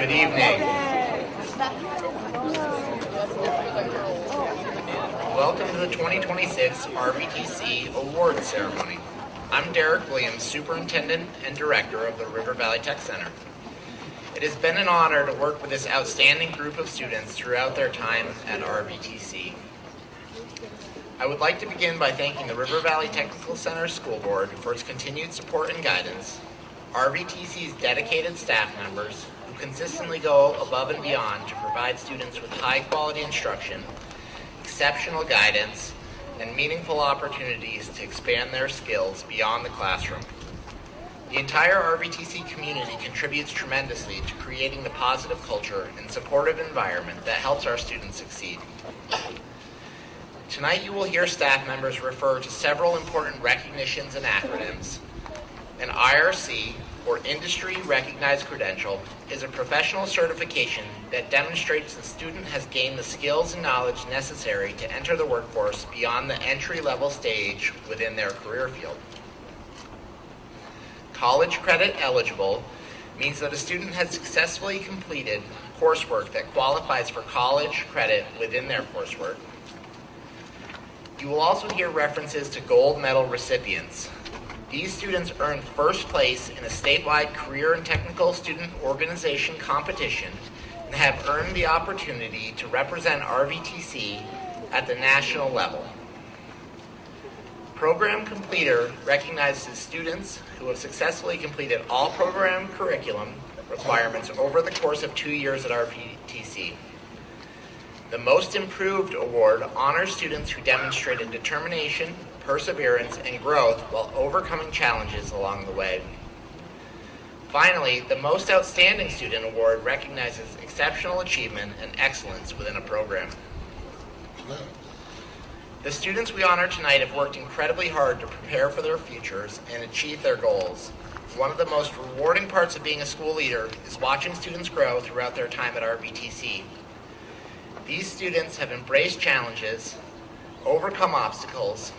Good evening. Welcome to the 2026 RVTC Awards Ceremony. I'm Derek Williams, Superintendent and Director of the River Valley Tech Center. It has been an honor to work with this outstanding group of students throughout their time at RVTC. I would like to begin by thanking the River Valley Technical Center School Board for its continued support and guidance, RVTC's dedicated staff members who consistently go above and beyond to provide students with high-quality instruction, exceptional guidance, and meaningful opportunities to expand their skills beyond the classroom. The entire RVTC community contributes tremendously to creating the positive culture and supportive environment that helps our students succeed. Tonight you will hear staff members refer to several important recognitions and acronyms. An IRC, or Industry Recognized Credential, is a professional certification that demonstrates the student has gained the skills and knowledge necessary to enter the workforce beyond the entry-level stage within their career field. College Credit Eligible means that a student has successfully completed coursework that qualifies for college credit within their coursework. You will also hear references to gold medal recipients. These students earned first place in a statewide career and technical student organization competition and have earned the opportunity to represent RVTC at the national level. Program Completer recognizes students who have successfully completed all program curriculum requirements over the course of 2 years at RVTC. The Most Improved Award honors students who demonstrated determination, perseverance, and growth while overcoming challenges along the way. Finally, the Most Outstanding Student Award recognizes exceptional achievement and excellence within a program. The students we honor tonight have worked incredibly hard to prepare for their futures and achieve their goals. One of the most rewarding parts of being a school leader is watching students grow throughout their time at RVTC. These students have embraced challenges, overcome obstacles,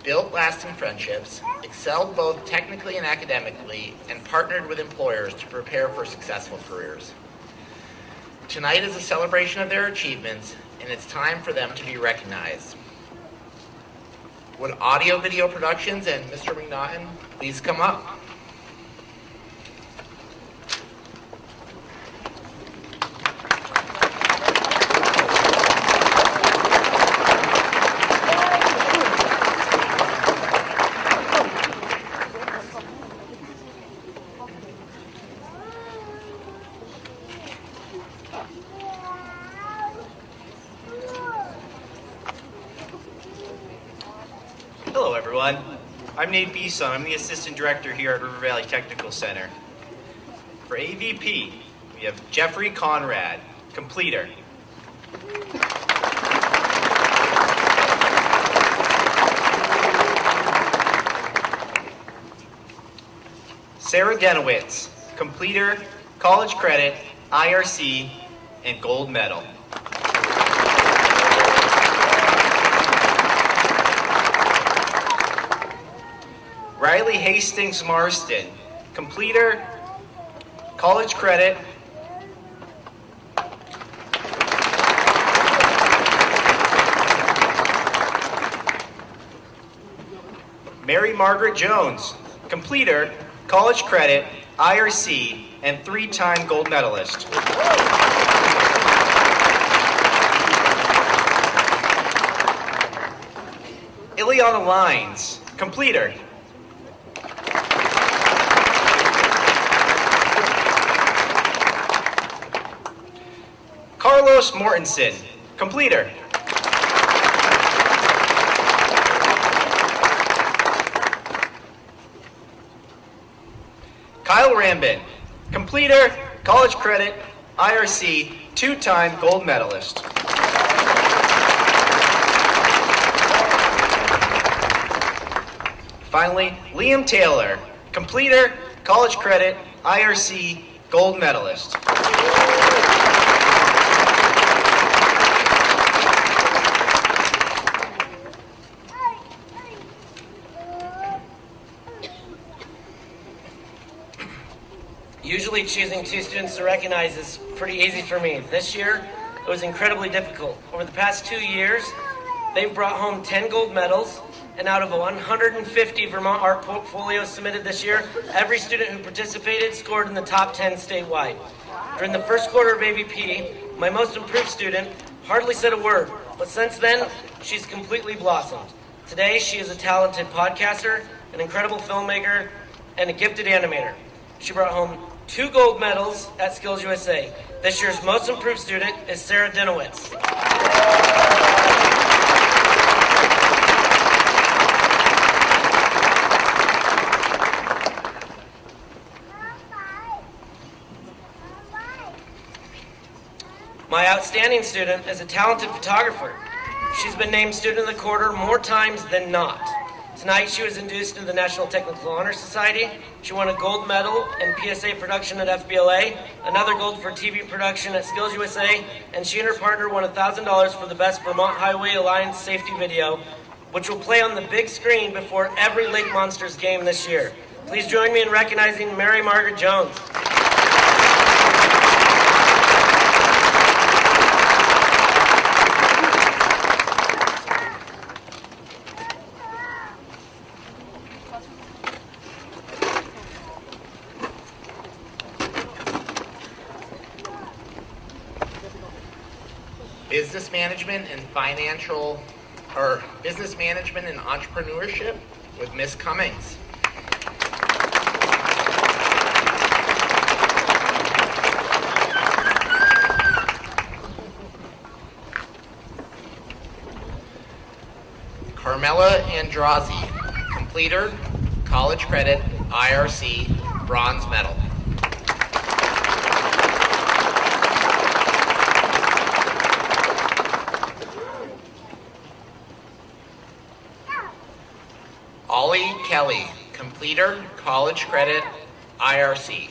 built lasting friendships, excelled both technically and academically, and partnered with employers to prepare for successful careers. Tonight is a celebration of their achievements, and it's time for them to be recognized. Would Audio Video Productions and Mr. McNaughton please come up? Hello everyone, I'm Nate Beeson. I'm the Assistant Director here at River Valley Technical Center. For AVP, we have Jeffrey Conrad, completer. Sarah Genowitz, completer, college credit, IRC, and gold medal. Riley Hastings Marston, completer, college credit, Mary Margaret Jones, completer, college credit, IRC, and 3-time gold medalist. Ileana Lines, completer. Carlos Mortensen, completer. Kyle Rambin, completer, college credit, IRC, 2-time gold medalist. Finally, Liam Taylor, completer, college credit, IRC, gold medalist. Usually choosing 2 students to recognize is pretty easy for me. This year, it was incredibly difficult. Over the past 2 years, they've brought home 10 gold medals, and out of 150 Vermont art portfolios submitted this year, every student who participated scored in the top 10 statewide. During the first quarter of AVP, my most improved student hardly said a word, but since then, she's completely blossomed. Today, she is a talented podcaster, an incredible filmmaker, and a gifted animator. She brought home 2 gold medals at Skills USA. This year's most improved student is Sarah Dinowitz. My outstanding student is a talented photographer. She's been named Student of the Quarter more times than not. Tonight she was induced into the National Technical Honor Society. She won a gold medal in PSA production at FBLA, another gold for TV production at Skills USA, and she and her partner won $1,000 for the best Vermont Highway Alliance safety video, which will play on the big screen before every Lake Monsters game this year. Please join me in recognizing Mary Margaret Jones. Business management and business management and entrepreneurship with Miss Cummings. Carmela Andrazi, completer, college credit, IRC, bronze medal. Ollie Kelly, completer, college credit, IRC.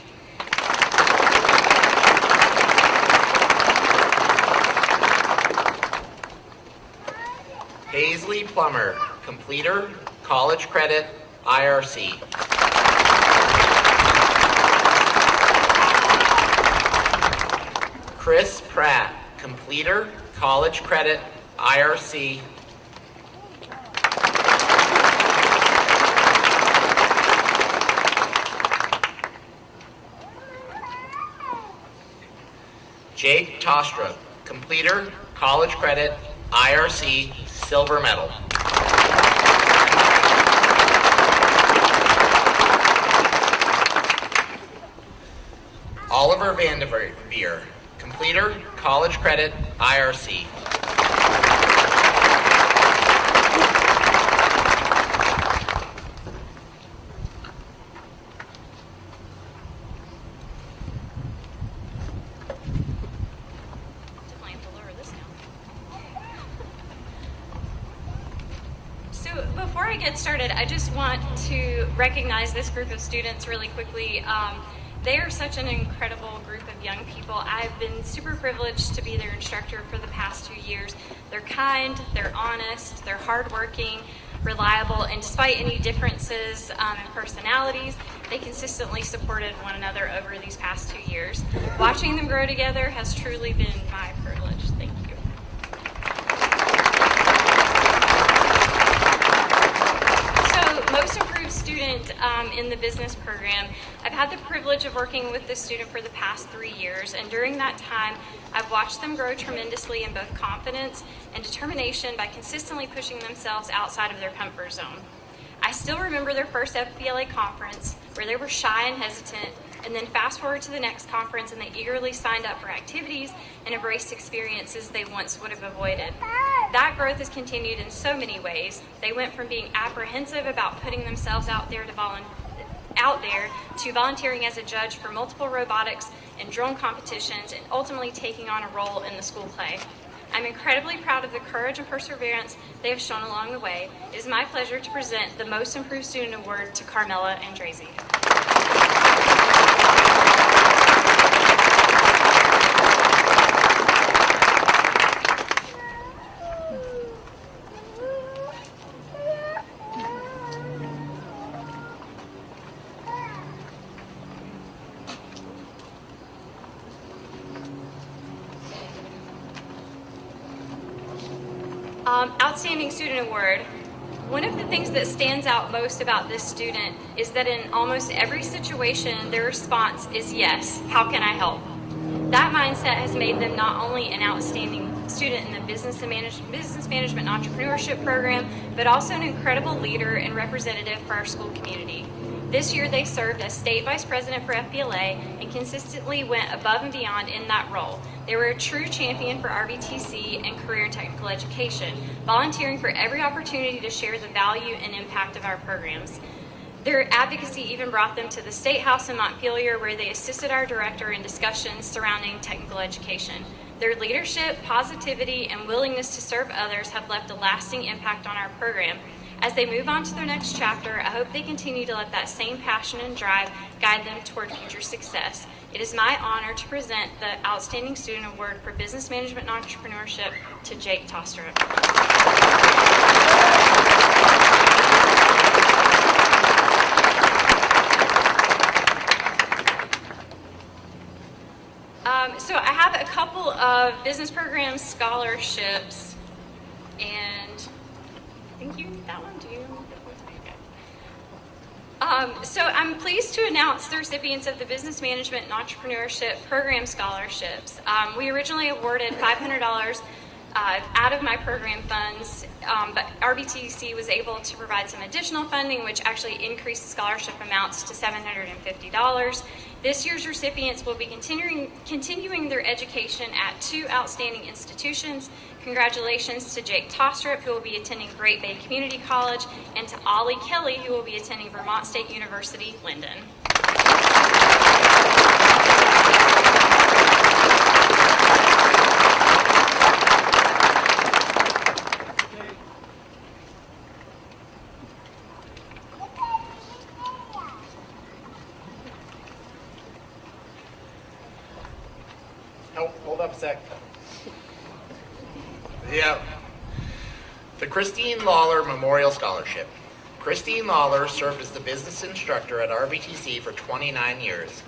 Paisley Plummer, completer, college credit, IRC. Chris Pratt, completer, college credit, IRC. Jake Tostra, completer, college credit, IRC, silver medal. Oliver Vanderveer, completer, college credit, IRC. Before I get started, I just want to recognize this group of students really quickly. They are such an incredible group of young people. I've been super privileged to be their instructor for the past 2 years. They're kind, they're honest, they're hardworking, reliable, and despite any differences in personalities, they consistently supported one another over these past 2 years. Watching them grow together has truly been my privilege. Thank you. Most improved student in the business program. I've had the privilege of working with this student for the past 3 years, and during that time, I've watched them grow tremendously in both confidence and determination by consistently pushing themselves outside of their comfort zone. I still remember their first FBLA conference where they were shy and hesitant, and then fast forward to the next conference and they eagerly signed up for activities and embraced experiences they once would have avoided. That growth has continued in so many ways. They went from being apprehensive about putting themselves out there to volunteering as a judge for multiple robotics and drone competitions and ultimately taking on a role in the school play. I'm incredibly proud of the courage and perseverance they have shown along the way. It is my pleasure to present the Most Improved Student Award to Carmela Andrazi. Outstanding Student Award. One of the things that stands out most about this student is that in almost every situation, their response is yes, how can I help? That mindset has made them not only an outstanding student in the business management and entrepreneurship program, but also an incredible leader and representative for our school community. This year, they served as state vice president for FBLA and consistently went above and beyond in that role. They were a true champion for RVTC and career and technical education, volunteering for every opportunity to share the value and impact of our programs. Their advocacy even brought them to the State House in Montpelier, where they assisted our director in discussions surrounding technical education. Their leadership, positivity, and willingness to serve others have left a lasting impact on our program. As they move on to their next chapter, I hope they continue to let that same passion and drive guide them toward future success. It is my honor to present the Outstanding Student Award for Business Management and Entrepreneurship to Jake Tostrup. So I have a couple of business program scholarships, and I think you need that one. Do you? Okay. So I'm pleased to announce the recipients of the Business Management and Entrepreneurship Program scholarships. We originally awarded $500 out of my program funds, but RVTC was able to provide some additional funding, which actually increased the scholarship amounts to $750. This year's recipients will be continuing their education at two outstanding institutions. Congratulations to Jake Tostrup, who will be attending Great Bay Community College, and to Ollie Kelly, who will be attending Vermont State University, Linden. Oh, hold up a sec. Yeah. The Christine Lawler Memorial Scholarship. Christine Lawler served as the business instructor at RVTC for 29 years.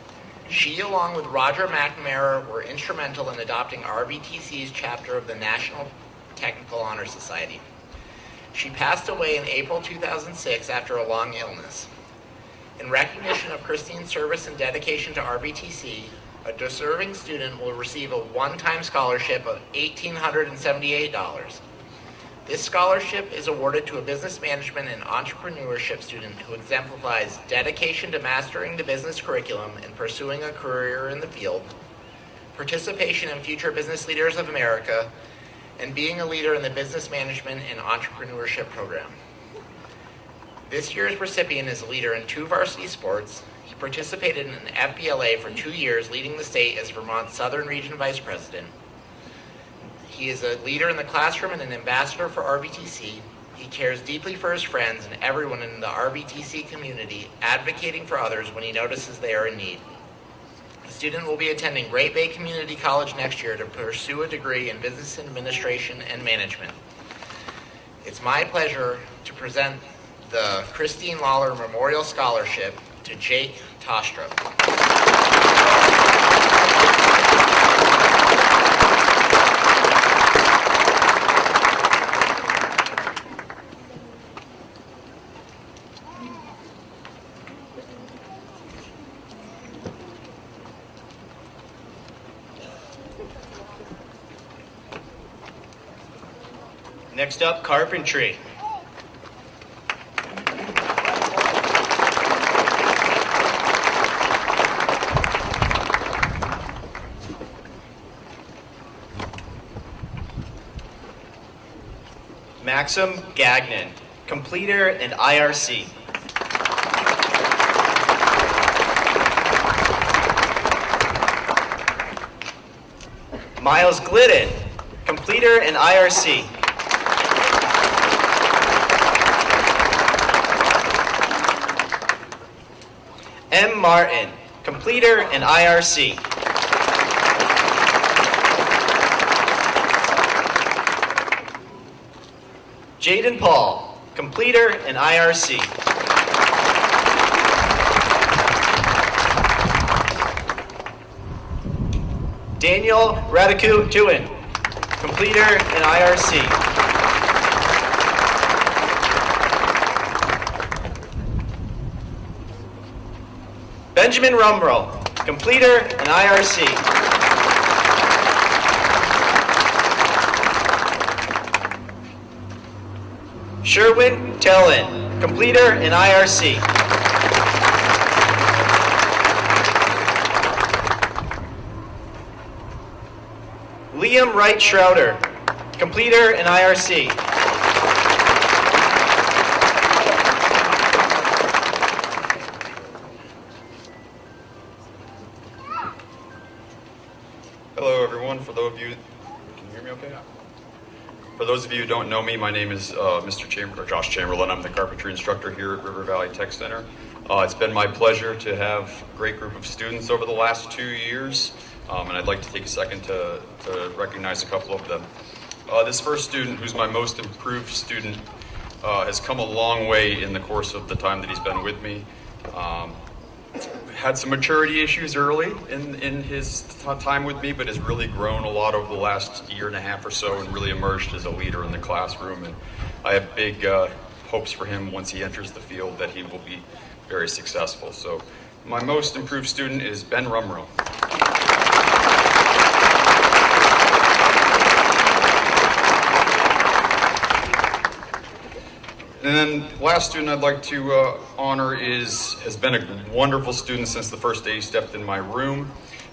She, along with Roger McNamara, were instrumental in adopting RVTC's chapter of the National Technical Honor Society. She passed away in April 2006 after a long illness. In recognition of Christine's service and dedication to RVTC, a deserving student will receive a one-time scholarship of $1,878. This scholarship is awarded to a business management and entrepreneurship student who exemplifies dedication to mastering the business curriculum and pursuing a career in the field, participation in Future Business Leaders of America, and being a leader in the business management and entrepreneurship program. This year's recipient is a leader in 2 varsity sports. He participated in FBLA for 2 years, leading the state as Vermont's Southern Region Vice President. He is a leader in the classroom and an ambassador for RVTC. He cares deeply for his friends and everyone in the RVTC community, advocating for others when he notices they are in need. The student will be attending Great Bay Community College next year to pursue a degree in business administration and management. It's my pleasure to present the Christine Lawler Memorial Scholarship to Jake Tostrup. Next up, carpentry. Maxim Gagnon, completer and IRC. Miles Glidden, completer and IRC. M. Martin, completer and IRC. Jaden Paul, completer and IRC. Daniel Radicu-Tuin, completer and IRC. Benjamin Rumbrell, completer and IRC. Sherwin Tellin, completer and IRC. Liam Wright Schrouder, completer and IRC. Hello, everyone. For those of you, can you hear me okay? For those of you who don't know me, my name is Josh Chamberlain. I'm the carpentry instructor here at River Valley Tech Center. It's been my pleasure to have a great group of students over the last 2 years, and I'd like to take a second to recognize a couple of them. This first student, who's my most improved student, has come a long way in the course of the time that he's been with me. Had some maturity issues early in his time with me, but has really grown a lot over the last year and a half or so and really emerged as a leader in the classroom. And I have big hopes for him once he enters the field that he will be very successful. So my most improved student is Ben Rumrow. And then last student I'd like to honor has been a wonderful student since the first day he stepped in my room.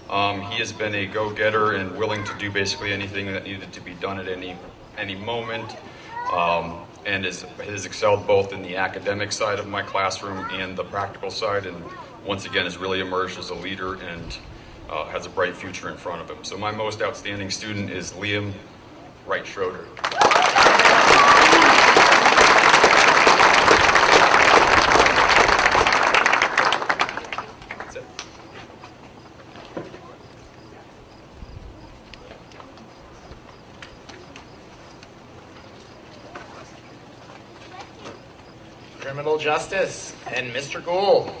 He has been a go-getter and willing to do basically anything that needed to be done at any moment, and has excelled both in the academic side of my classroom and the practical side, and once again has really emerged as a leader and has a bright future in front of him. So my most outstanding student is Liam Wright Schroeder. Criminal Justice and Mr. Gould.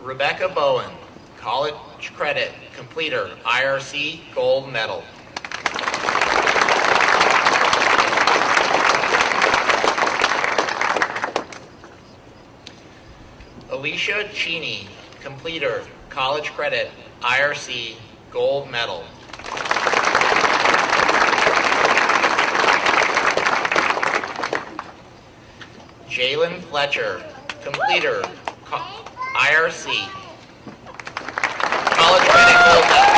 Rebecca Bowen, college credit, completer, IRC, gold medal. Alicia Cheney, completer, college credit, IRC, gold medal. Jalen Fletcher, completer, IRC, college credit, gold medal.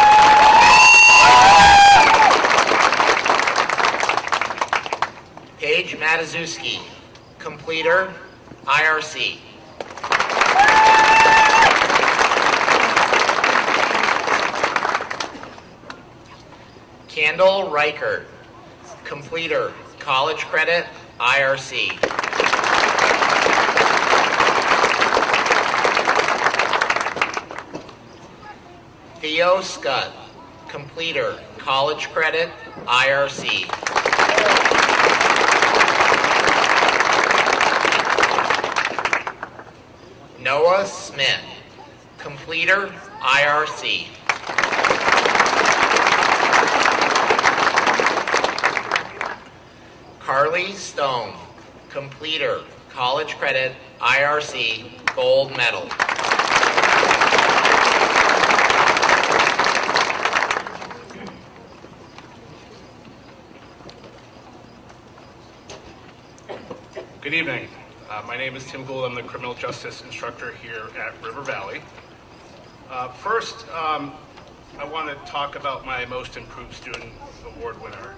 Paige Matuszewski, completer, IRC. Kendall Reichert, completer, college credit, IRC. Theo Scott, completer, college credit, IRC. Noah Smith, completer, IRC. Carly Stone, completer, college credit, IRC, gold medal. Good evening. My name is Tim Gould. I'm the criminal justice instructor here at River Valley. First, I want to talk about my Most Improved Student Award winner.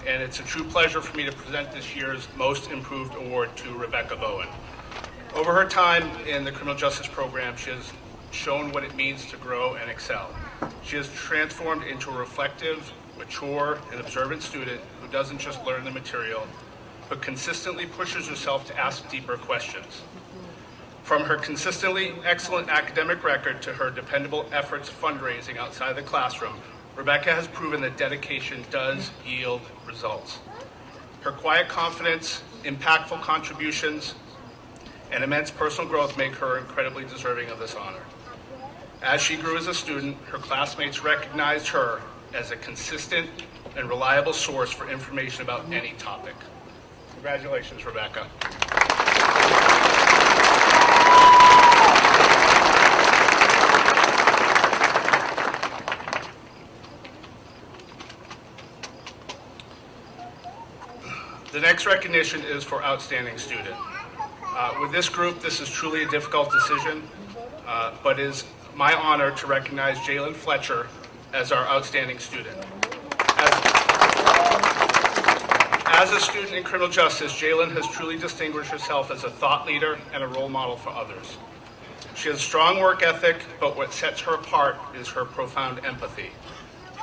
And it's a true pleasure for me to present this year's Most Improved Award to Rebecca Bowen. Over her time in the criminal justice program, she has shown what it means to grow and excel. She has transformed into a reflective, mature, and observant student who doesn't just learn the material, but consistently pushes herself to ask deeper questions. From her consistently excellent academic record to her dependable efforts fundraising outside the classroom, Rebecca has proven that dedication does yield results. Her quiet confidence, impactful contributions, and immense personal growth make her incredibly deserving of this honor. As she grew as a student, her classmates recognized her as a consistent and reliable source for information about any topic. Congratulations, Rebecca. The next recognition is for outstanding student. With this group, this is truly a difficult decision, but it is my honor to recognize Jalen Fletcher as our outstanding student. As a student in criminal justice, Jalen has truly distinguished herself as a thought leader and a role model for others. She has a strong work ethic, but what sets her apart is her profound empathy.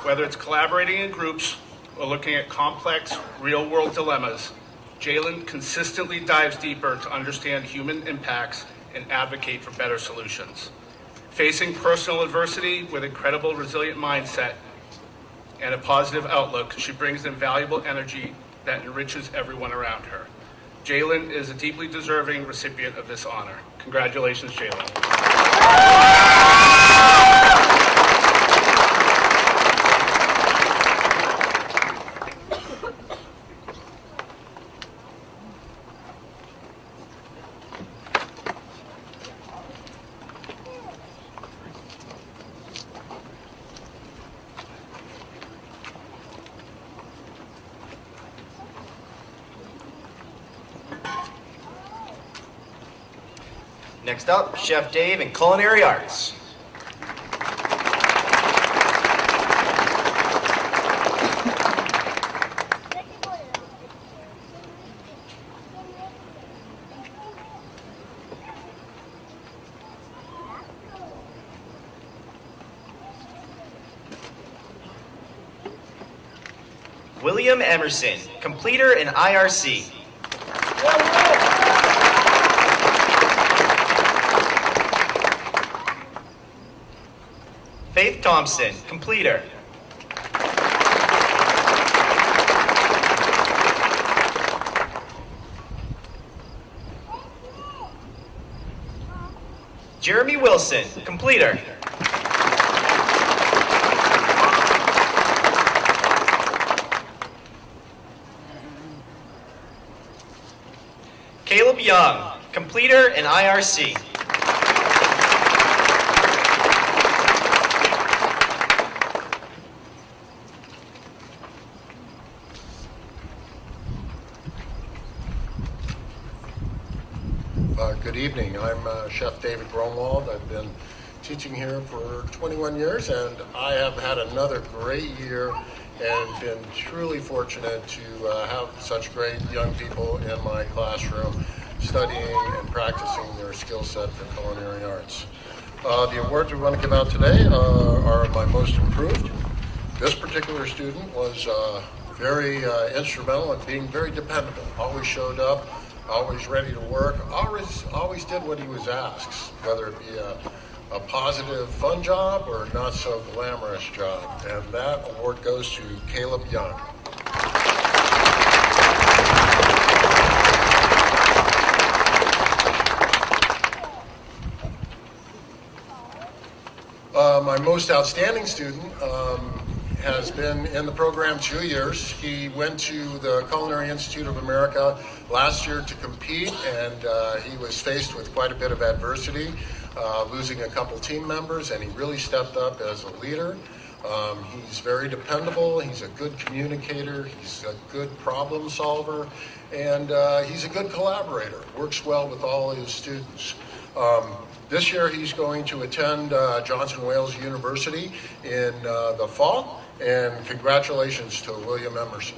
Whether it's collaborating in groups or looking at complex, real-world dilemmas, Jalen consistently dives deeper to understand human impacts and advocate for better solutions. Facing personal adversity with incredible resilient mindset and a positive outlook, she brings invaluable energy that enriches everyone around her. Jalen is a deeply deserving recipient of this honor. Congratulations, Jalen. Next up, Chef Dave in Culinary Arts. William Emerson, completer in IRC. Faith Thompson, completer. Jeremy Wilson, completer. Caleb Young, completer in IRC. Good evening. I'm Chef David Gromwald. I've been teaching here for 21 years, and I have had another great year and been truly fortunate to have such great young people in my classroom studying and practicing their skill set for culinary arts. The awards we want to give out today are my most improved. This particular student was very instrumental in being very dependable, always showed up, always ready to work, always did what he was asked, whether it be a positive, fun job or not so glamorous job. And that award goes to Caleb Young. My most outstanding student has been in the program 2 years. He went to the Culinary Institute of America last year to compete, and he was faced with quite a bit of adversity, losing a couple team members, and he really stepped up as a leader. He's very dependable, he's a good communicator, he's a good problem solver, and he's a good collaborator, works well with all his students. This year he's going to attend Johnson Wales University in the fall, and congratulations to William Emerson.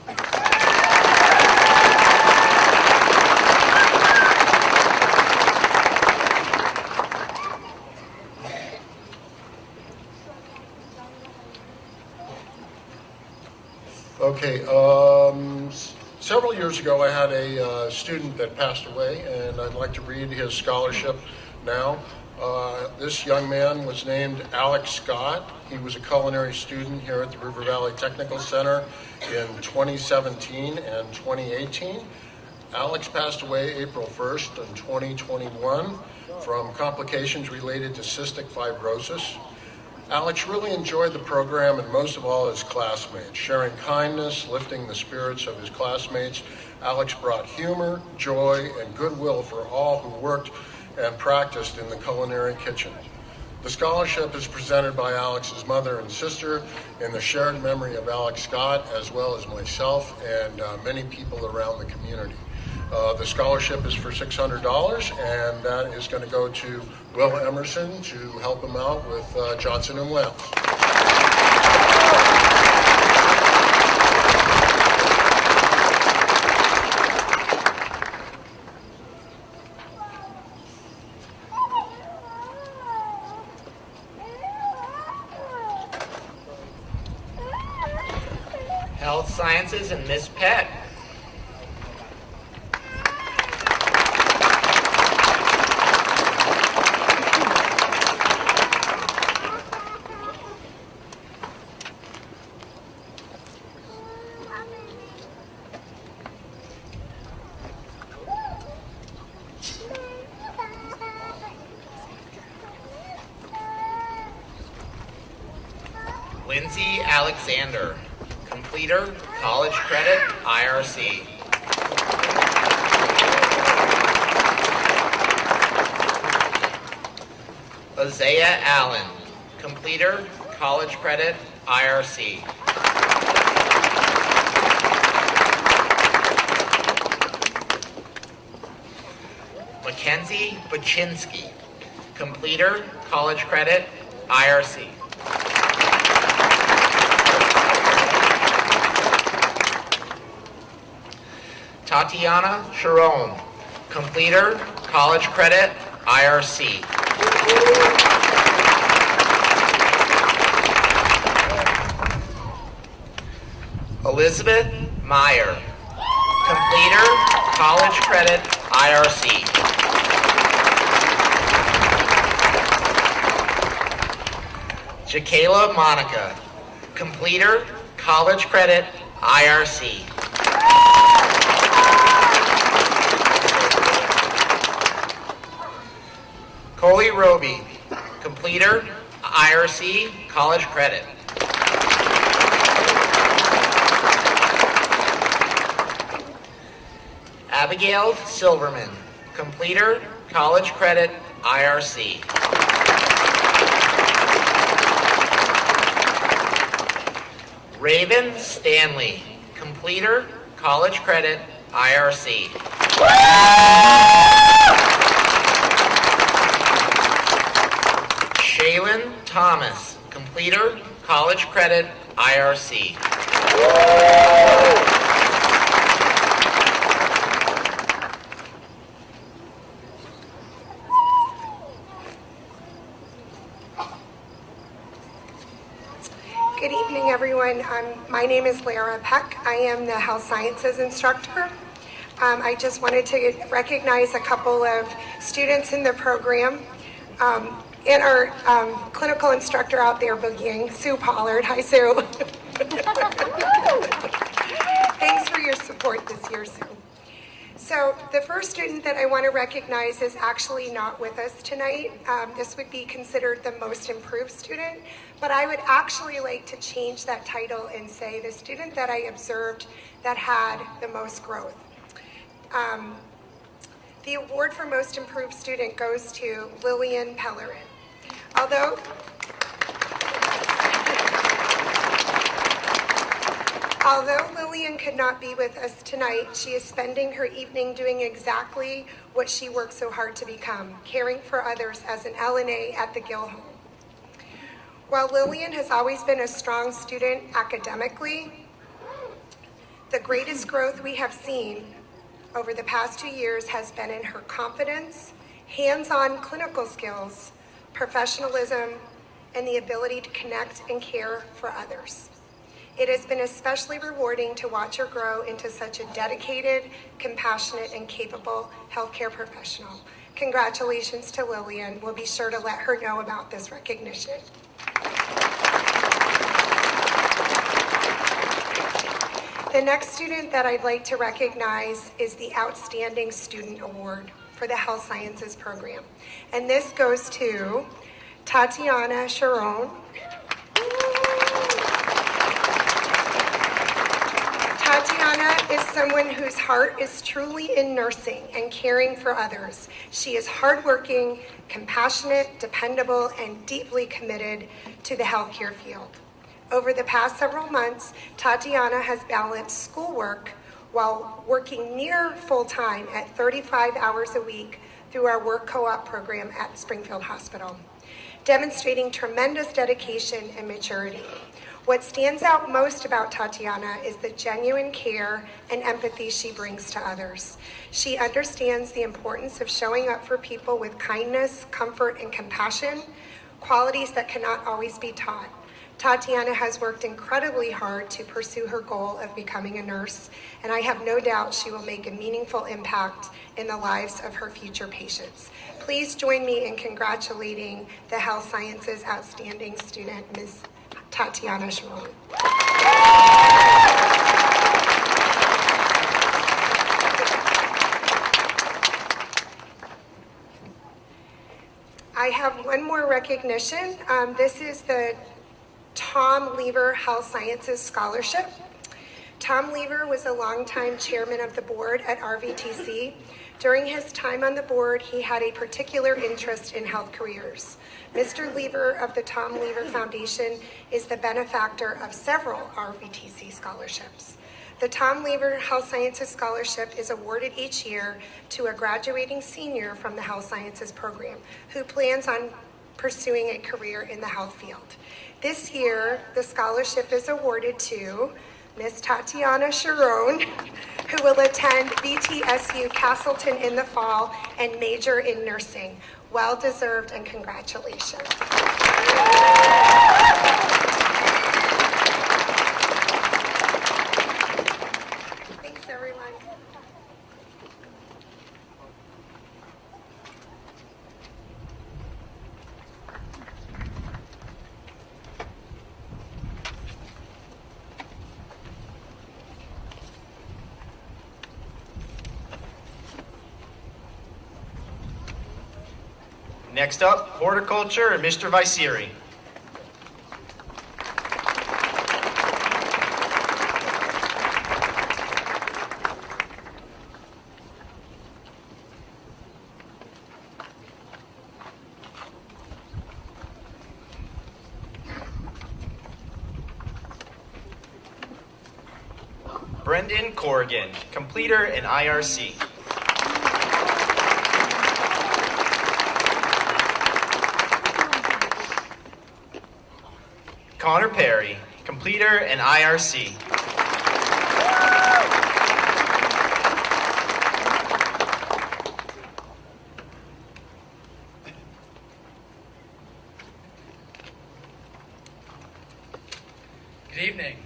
Okay, several years ago I had a student that passed away, and I'd like to read his scholarship now. This young man was named Alex Scott. He was a culinary student here at the River Valley Technical Center in 2017 and 2018. Alex passed away April 1st in 2021 from complications related to cystic fibrosis. Alex really enjoyed the program and most of all his classmates, sharing kindness, lifting the spirits of his classmates. Alex brought humor, joy, and goodwill for all who worked and practiced in the culinary kitchen. The scholarship is presented by Alex's mother and sister in the shared memory of Alex Scott, as well as myself and many people around the community. The scholarship is for $600, and that is going to go to Will Emerson to help him out with Johnson & Wales. Health Sciences and Miss Pet. Lindsay Alexander, completer, college credit, IRC. Isaiah Allen, completer, college credit, IRC. Mackenzie Baczynski, completer, college credit, IRC. Tatiana Sharon, completer, college credit, IRC. Elizabeth Meyer, completer, college credit, IRC. Jakayla Monica, completer, college credit, IRC. Coley Roby, completer, IRC, college credit. Abigail Silverman, completer, college credit, IRC. Raven Stanley, completer, college credit, IRC. Shaylin Thomas, completer, college credit, IRC. Good evening, everyone. My name is Lara Peck. I am the health sciences instructor. I just wanted to recognize a couple of students in the program. And our clinical instructor out there boogieing, Sue Pollard. Hi, Sue. Thanks for your support this year, Sue. So the first student that I want to recognize is actually not with us tonight. This would be considered the most improved student, but I would actually like to change that title and say the student that I observed that had the most growth. The award for most improved student goes to Lillian Pellerin. Although Lillian could not be with us tonight, she is spending her evening doing exactly what she worked so hard to become, caring for others as an LNA at the Gill Home. While Lillian has always been a strong student academically, the greatest growth we have seen over the past 2 years has been in her confidence, hands-on clinical skills, professionalism, and the ability to connect and care for others. It has been especially rewarding to watch her grow into such a dedicated, compassionate, and capable healthcare professional. Congratulations to Lillian. We'll be sure to let her know about this recognition. The next student that I'd like to recognize is the Outstanding Student Award for the Health Sciences program. And this goes to Tatiana Sharon. Tatiana is someone whose heart is truly in nursing and caring for others. She is hardworking, compassionate, dependable, and deeply committed to the healthcare field. Over the past several months, Tatiana has balanced schoolwork while working near full-time at 35 hours a week through our work co-op program at Springfield Hospital, demonstrating tremendous dedication and maturity. What stands out most about Tatiana is the genuine care and empathy she brings to others. She understands the importance of showing up for people with kindness, comfort, and compassion, qualities that cannot always be taught. Tatiana has worked incredibly hard to pursue her goal of becoming a nurse, and I have no doubt she will make a meaningful impact in the lives of her future patients. Please join me in congratulating the Health Sciences Outstanding Student, Ms. Tatiana Sharon. I have one more recognition. This is the Tom Lever Health Sciences Scholarship. Tom Lever was a longtime chairman of the board at RVTC. During his time on the board, he had a particular interest in health careers. Mr. Lever of the Tom Lever Foundation is the benefactor of several RVTC scholarships. The Tom Lever Health Sciences Scholarship is awarded each year to a graduating senior from the Health Sciences program who plans on pursuing a career in the health field. This year, the scholarship is awarded to Ms. Tatiana Sharon, who will attend VTSU Castleton in the fall and major in nursing. Well-deserved, and congratulations. Thanks, everyone. Next up, horticulture and Mr. Viceri. Brendan Corrigan, completer in IRC. Connor Perry, completer and IRC. Good evening.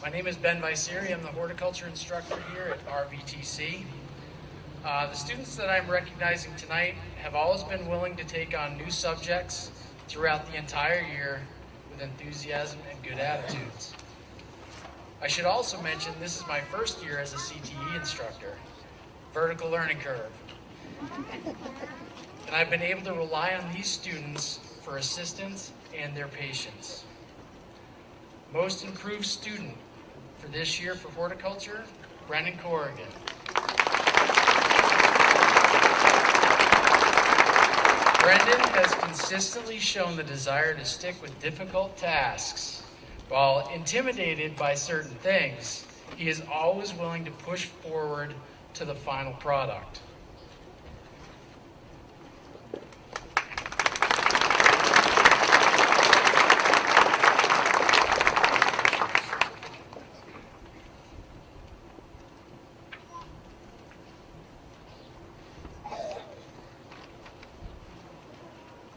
My name is Ben Viceri. I'm the horticulture instructor here at RVTC. The students that I'm recognizing tonight have always been willing to take on new subjects throughout the entire year with enthusiasm and good attitudes. I should also mention this is my first year as a CTE instructor, vertical learning curve. And I've been able to rely on these students for assistance and their patience. Most improved student for this year for horticulture, Brendan Corrigan. Brendan has consistently shown the desire to stick with difficult tasks. While intimidated by certain things, he is always willing to push forward to the final product.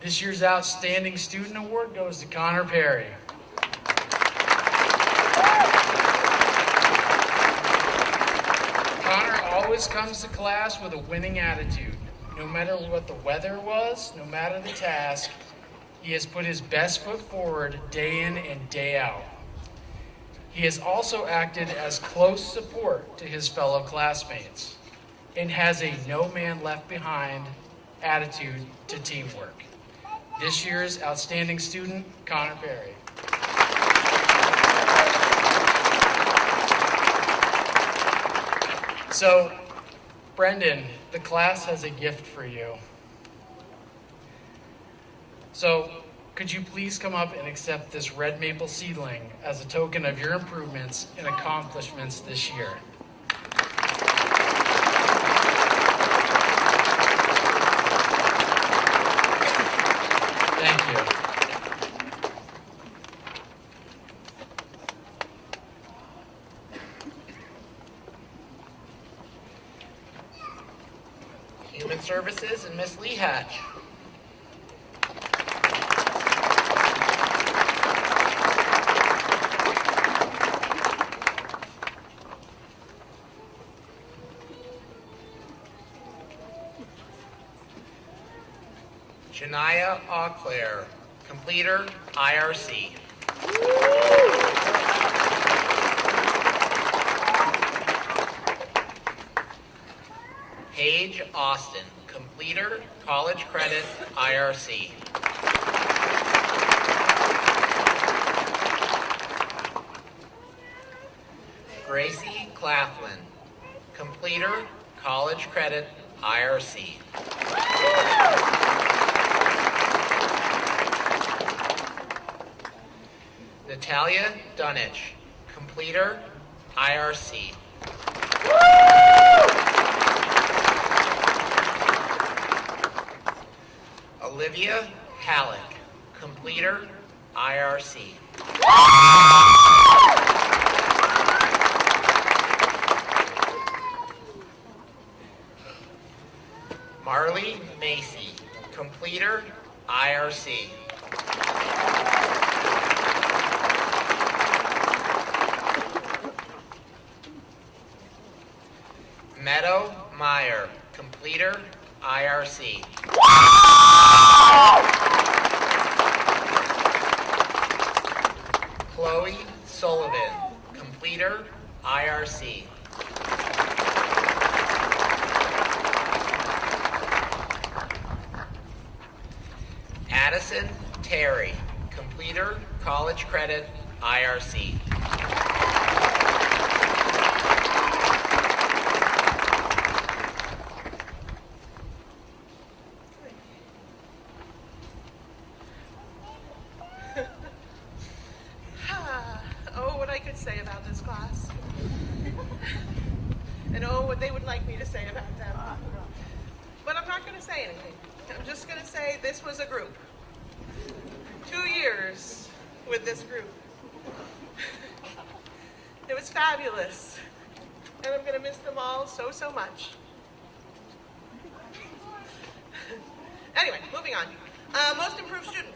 This year's Outstanding Student Award goes to Connor Perry. Connor always comes to class with a winning attitude. no matter what the weather was, no matter the task, he has put his best foot forward day in and day out. He has also acted as close support to his fellow classmates and has a no man left behind attitude to teamwork. This year's outstanding student, Connor Perry. So, Brendan, the class has a gift for you. So, could you please come up and accept this red maple seedling as a token of your improvements and accomplishments this year? Thank you. Human Services and Miss Lee Hatch. Shania Auclair, completer, IRC. Paige Austin, completer, college credit, IRC. Gracie Claflin, completer, college credit, IRC. Natalia Dunich, completer, IRC. Olivia Halleck, completer, IRC. Marley Macy, completer, IRC. Meadow Meyer, completer, IRC. Chloe Sullivan, completer, IRC. Addison Terry, completer, college credit, IRC. Oh, what I could say about this class. And oh, what they would like me to say about them. But I'm not going to say anything. I'm just going to say this was a group. 2 years with this group. It was fabulous. And I'm going to miss them all so, so much. Anyway, moving on. Most improved student.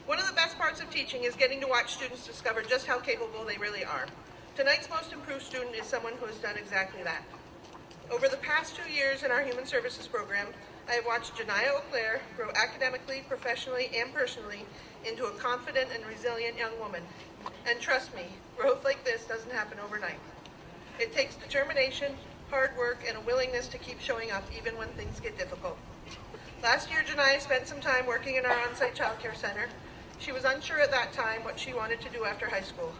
One of the best parts of teaching is getting to watch students discover just how capable they really are. Tonight's most improved student is someone who has done exactly that. Over the past 2 years in our Human Services program, I have watched Janiyah Auclair grow academically, professionally, and personally into a confident and resilient young woman. And trust me, growth like this doesn't happen overnight. It takes determination, hard work, and a willingness to keep showing up even when things get difficult. Last year, Janiyah spent some time working in our on-site childcare center. She was unsure at that time what she wanted to do after high school.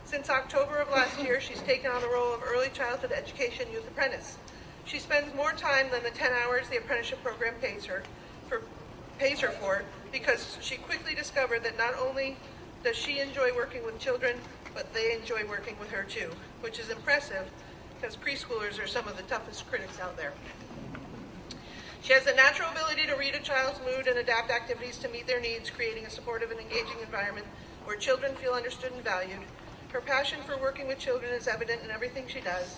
Since October of last year, she's taken on the role of Early Childhood Education Youth Apprentice. She spends more time than the 10 hours the apprenticeship program pays her for because she quickly discovered that not only does she enjoy working with children, but they enjoy working with her too, which is impressive because preschoolers are some of the toughest critics out there. She has a natural ability to read a child's mood and adapt activities to meet their needs, creating a supportive and engaging environment where children feel understood and valued. Her passion for working with children is evident in everything she does.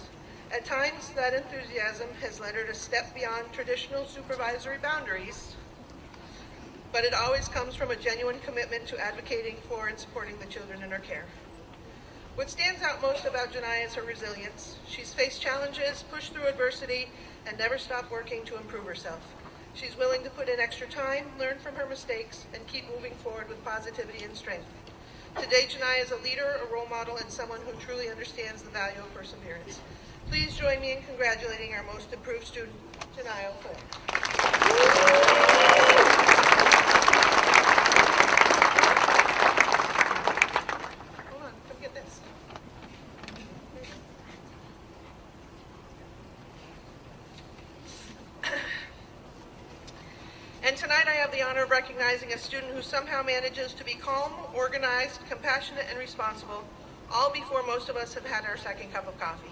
At times, that enthusiasm has led her to step beyond traditional supervisory boundaries, but it always comes from a genuine commitment to advocating for and supporting the children in her care. What stands out most about Janiyah is her resilience. She's faced challenges, pushed through adversity, and never stopped working to improve herself. She's willing to put in extra time, learn from her mistakes, and keep moving forward with positivity and strength. Today, Janai is a leader, a role model, and someone who truly understands the value of perseverance. Please join me in congratulating our most improved student, Janai O'Clair. Hold on, come get this. And tonight I have the honor of recognizing a student who somehow manages to be calm, organized, compassionate, and responsible, all before most of us have had our second cup of coffee.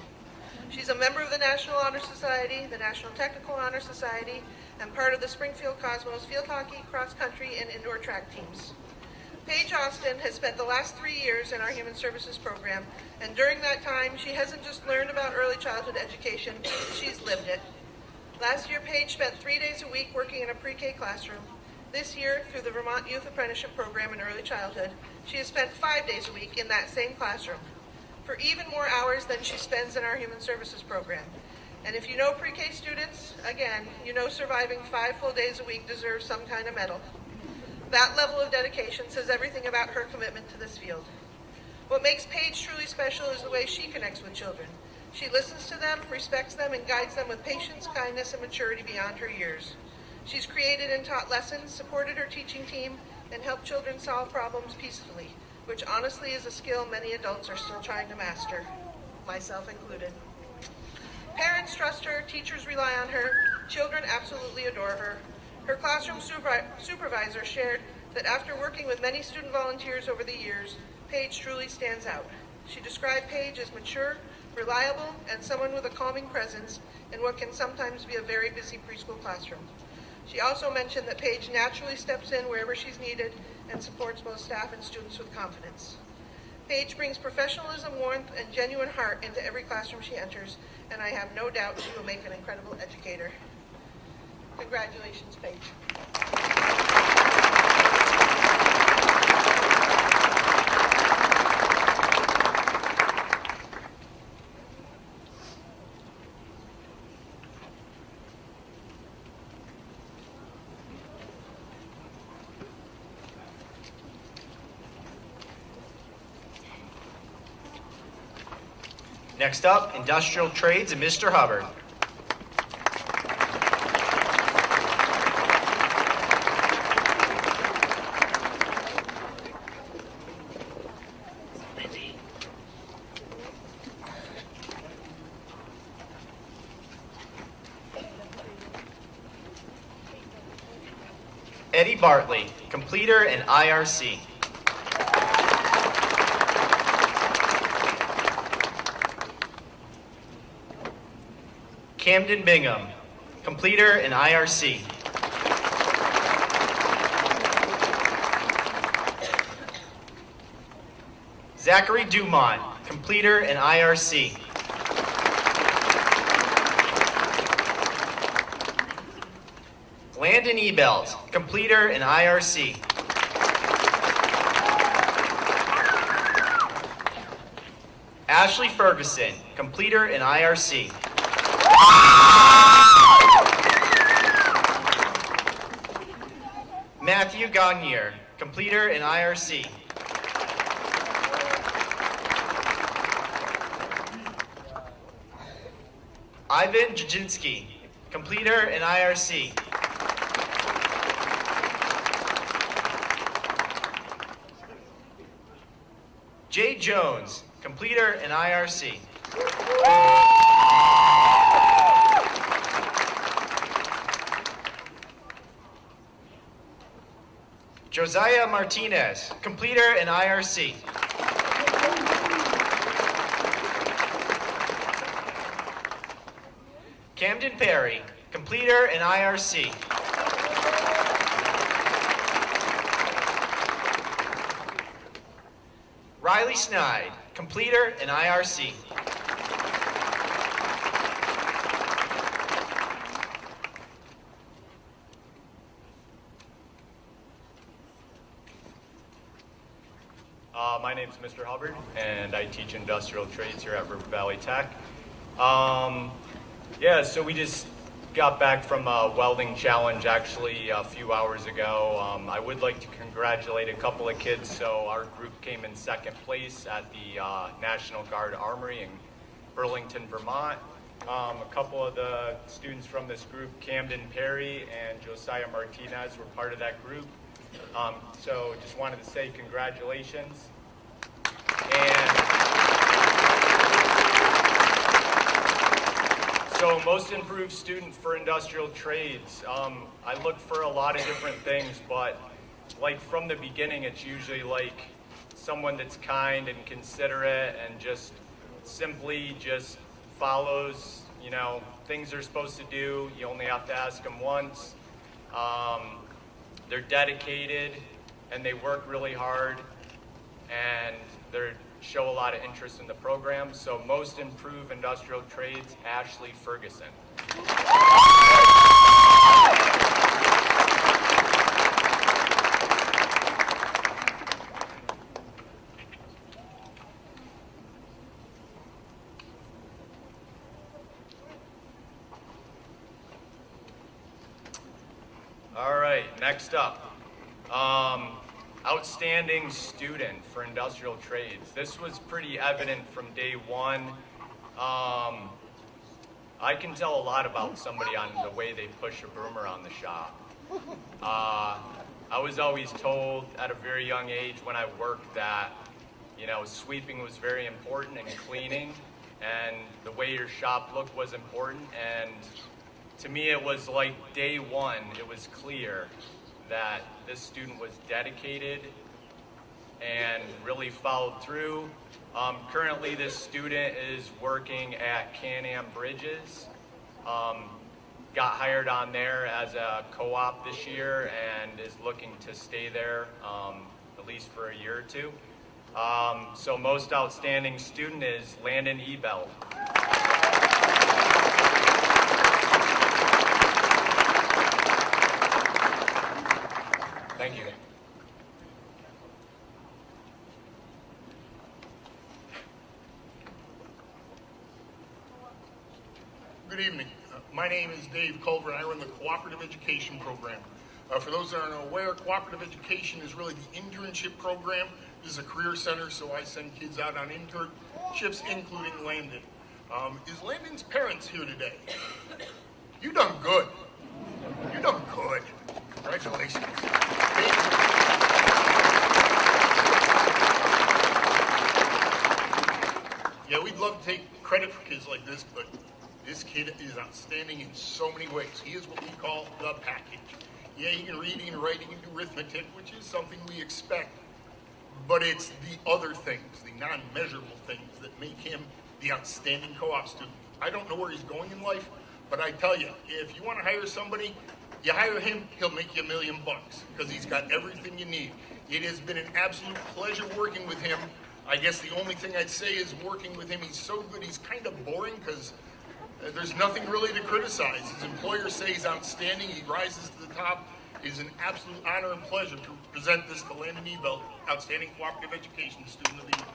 She's a member of the National Honor Society, the National Technical Honor Society, and part of the Springfield Cosmos field hockey, cross country, and indoor track teams. Paige Austin has spent the last 3 years in our Human Services program, and during that time, she hasn't just learned about early childhood education, she's lived it. Last year, Paige spent 3 days a week working in a pre-K classroom. This year, through the Vermont Youth Apprenticeship Program in early childhood, she has spent 5 days a week in that same classroom, for even more hours than she spends in our Human Services program. And if you know pre-K students, again, you know surviving 5 full days a week deserves some kind of medal. That level of dedication says everything about her commitment to this field. What makes Paige truly special is the way she connects with children. She listens to them, respects them, and guides them with patience, kindness, and maturity beyond her years. She's created and taught lessons, supported her teaching team, and helped children solve problems peacefully, which honestly is a skill many adults are still trying to master, myself included. Parents trust her, teachers rely on her, children absolutely adore her. Her classroom supervisor shared that after working with many student volunteers over the years, Paige truly stands out. She described Paige as mature, reliable, and someone with a calming presence in what can sometimes be a very busy preschool classroom. She also mentioned that Paige naturally steps in wherever she's needed and supports both staff and students with confidence. Paige brings professionalism, warmth, and genuine heart into every classroom she enters, and I have no doubt she will make an incredible educator. Congratulations, Paige. Next up, Industrial Trades and Mr. Hubbard. Eddie Bartley, completer and IRC. Camden Bingham, completer and IRC. Zachary Dumont, completer and IRC. Landon Ebelt, completer and IRC. Ashley Ferguson, completer and IRC. Matthew Gagnier, completer and IRC. Ivan Jaginski, completer and IRC. Jay Jones, completer and IRC. Josiah Martinez, completer and IRC. Camden Perry, completer and IRC. Riley Snide, completer and IRC. My name's Mr. Hubbard, and I teach industrial trades here at River Valley Tech. Yeah, so we just got back from a welding challenge actually a few hours ago. I would like to congratulate a couple of kids. So our group came in second place at the National Guard Armory in Burlington, Vermont. A couple of the students from this group, Camden Perry and Josiah Martinez, were part of that group. So just wanted to say congratulations. And so most improved student for industrial trades. I look for a lot of different things, but like from the beginning, it's usually like someone that's kind and considerate and just simply just follows, you know, things they're supposed to do. You only have to ask them once. They're dedicated and they work really hard and they show a lot of interest in the program. So most improved industrial trades, Ashley Ferguson. All right, next up, outstanding student for industrial trades. This was pretty evident from day one. I can tell a lot about somebody on the way they push a broom around the shop. I was always told at a very young age when I worked that, you know, sweeping was very important and cleaning, and the way your shop looked was important. And to me, it was like day one, it was clear that this student was dedicated and really followed through. Currently, this student is working at Can-Am Bridges. Got hired on there as a co-op this year and is looking to stay there at least for a year or two. So most outstanding student is Landon Ebel. Thank you. Good evening. My name is Dave Culver and I run the Cooperative Education Program. For those that aren't aware, Cooperative Education is really the internship program. This is a career center, so I send kids out on internships, including Landon. Is Landon's parents here today? You done good. You done good. Congratulations. Yeah, we'd love to take credit for kids like this, but this kid is outstanding in so many ways. He is what we call the package. Yeah, he can read, he can write, he can do arithmetic, which is something we expect, but it's the other things, the non-measurable things that make him the outstanding co-op student. I don't know where he's going in life, but I tell you, if you want to hire somebody, you hire him, he'll make you $1 million because he's got everything you need. It has been an absolute pleasure working with him. I guess the only thing I'd say is working with him, he's so good, he's kind of boring because there's nothing really to criticize. His employers say he's outstanding, he rises to the top. It is an absolute honor and pleasure to present this to Landon Ebel, Outstanding Cooperative Education Student of the Year.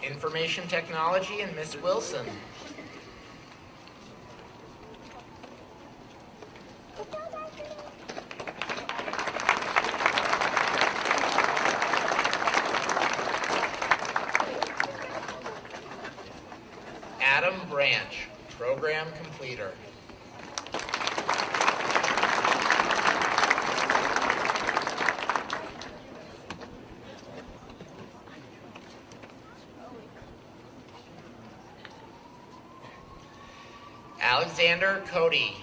Information Technology and Miss Wilson. Adam Branch, Program Completer. Alexander Cody,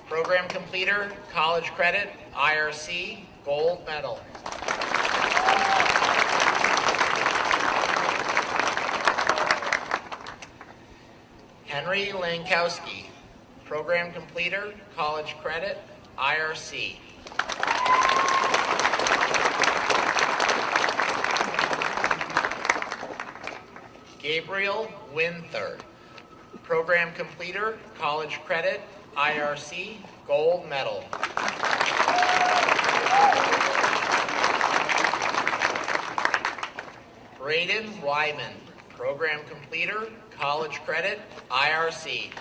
Program Completer, College Credit, IRC, Gold Medal. Henry Lankowski, Program Completer, College Credit, IRC. Gabriel Winther, Program completer, college credit, IRC, gold medal. Braden Wyman, program completer, college credit, IRC.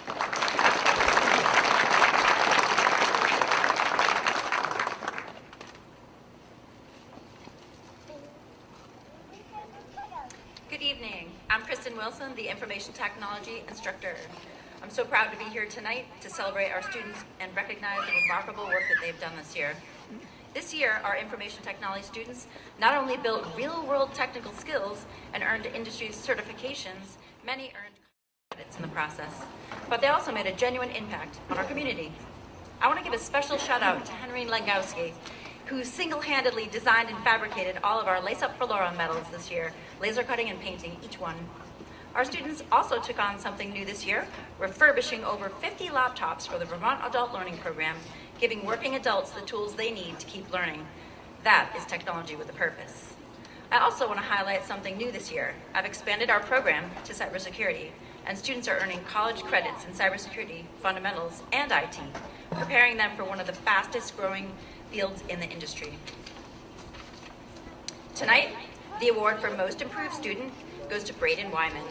Good evening. I'm Kristen Wilson, the Information Technology Instructor. I'm so proud to be here tonight to celebrate our students and recognize the remarkable work that they've done this year. This year, our information technology students not only built real-world technical skills and earned industry certifications, many earned credits in the process, but they also made a genuine impact on our community. I want to give a special shout out to Henry Langowski, who single-handedly designed and fabricated all of our Lace Up for Laura medals this year, laser cutting and painting each one. Our students also took on something new this year, refurbishing over 50 laptops for the Vermont Adult Learning Program, giving working adults the tools they need to keep learning. That is technology with a purpose. I also want to highlight something new this year. I've expanded our program to cybersecurity, and students are earning college credits in cybersecurity, fundamentals, and IT, preparing them for one of the fastest growing fields in the industry. Tonight, the award for Most Improved Student goes to Braden Wyman.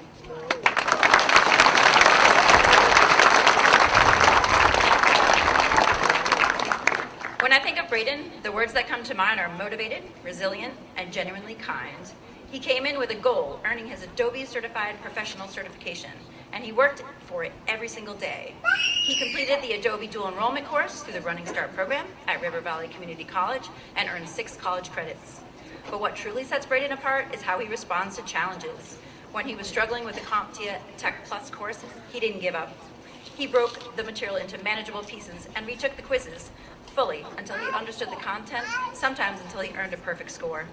When I think of Braden, the words that come to mind are motivated, resilient, and genuinely kind. He came in with a goal, earning his Adobe Certified Professional Certification, and he worked for it every single day. He completed the Adobe Dual Enrollment course through the Running Start program at River Valley Community College and earned 6 college credits. But what truly sets Braden apart is how he responds to challenges. When he was struggling with the CompTIA Tech Plus course, he didn't give up. He broke the material into manageable pieces and retook the quizzes fully until he understood the content, sometimes until he earned a perfect score.